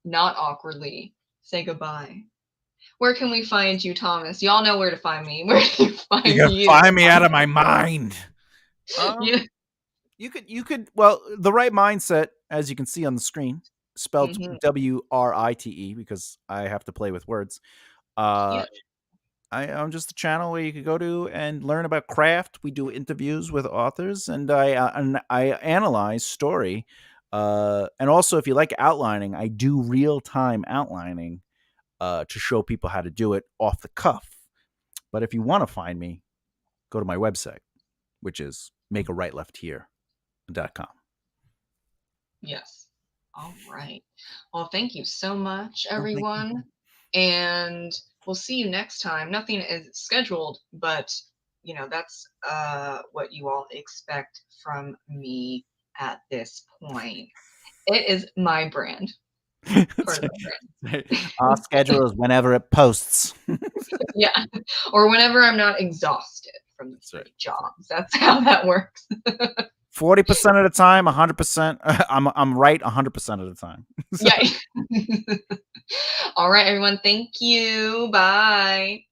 not awkwardly say goodbye. Where can we find you, Thomas? Y'all know where to find me. Where do you You find can you? find me out of my mind. Yeah. You could well, the right mindset, as you can see on the screen, spelled Hmm. WRITE, because I have to play with words. Uh, Yeah. I'm just a channel where you could go to and learn about craft. We do interviews with authors, and I analyze story. And also, if you like outlining, I do real time outlining to show people how to do it off the cuff. But if you want to find me, go to my website, which is makearightlefthehere.com. Yes. All right. Well, thank you so much, Oh, thank you. everyone. And we'll see you next time. Nothing is scheduled, but that's what you all expect from me at this point. It is my brand, part That's of my right. Our brand. schedule is whenever it posts. Yeah. Or whenever I'm not exhausted from the That's right. three jobs. That's how that works. 40% of the time, 100%. I'm right 100% of the time. So. Yeah. All right, everyone. Thank you. Bye.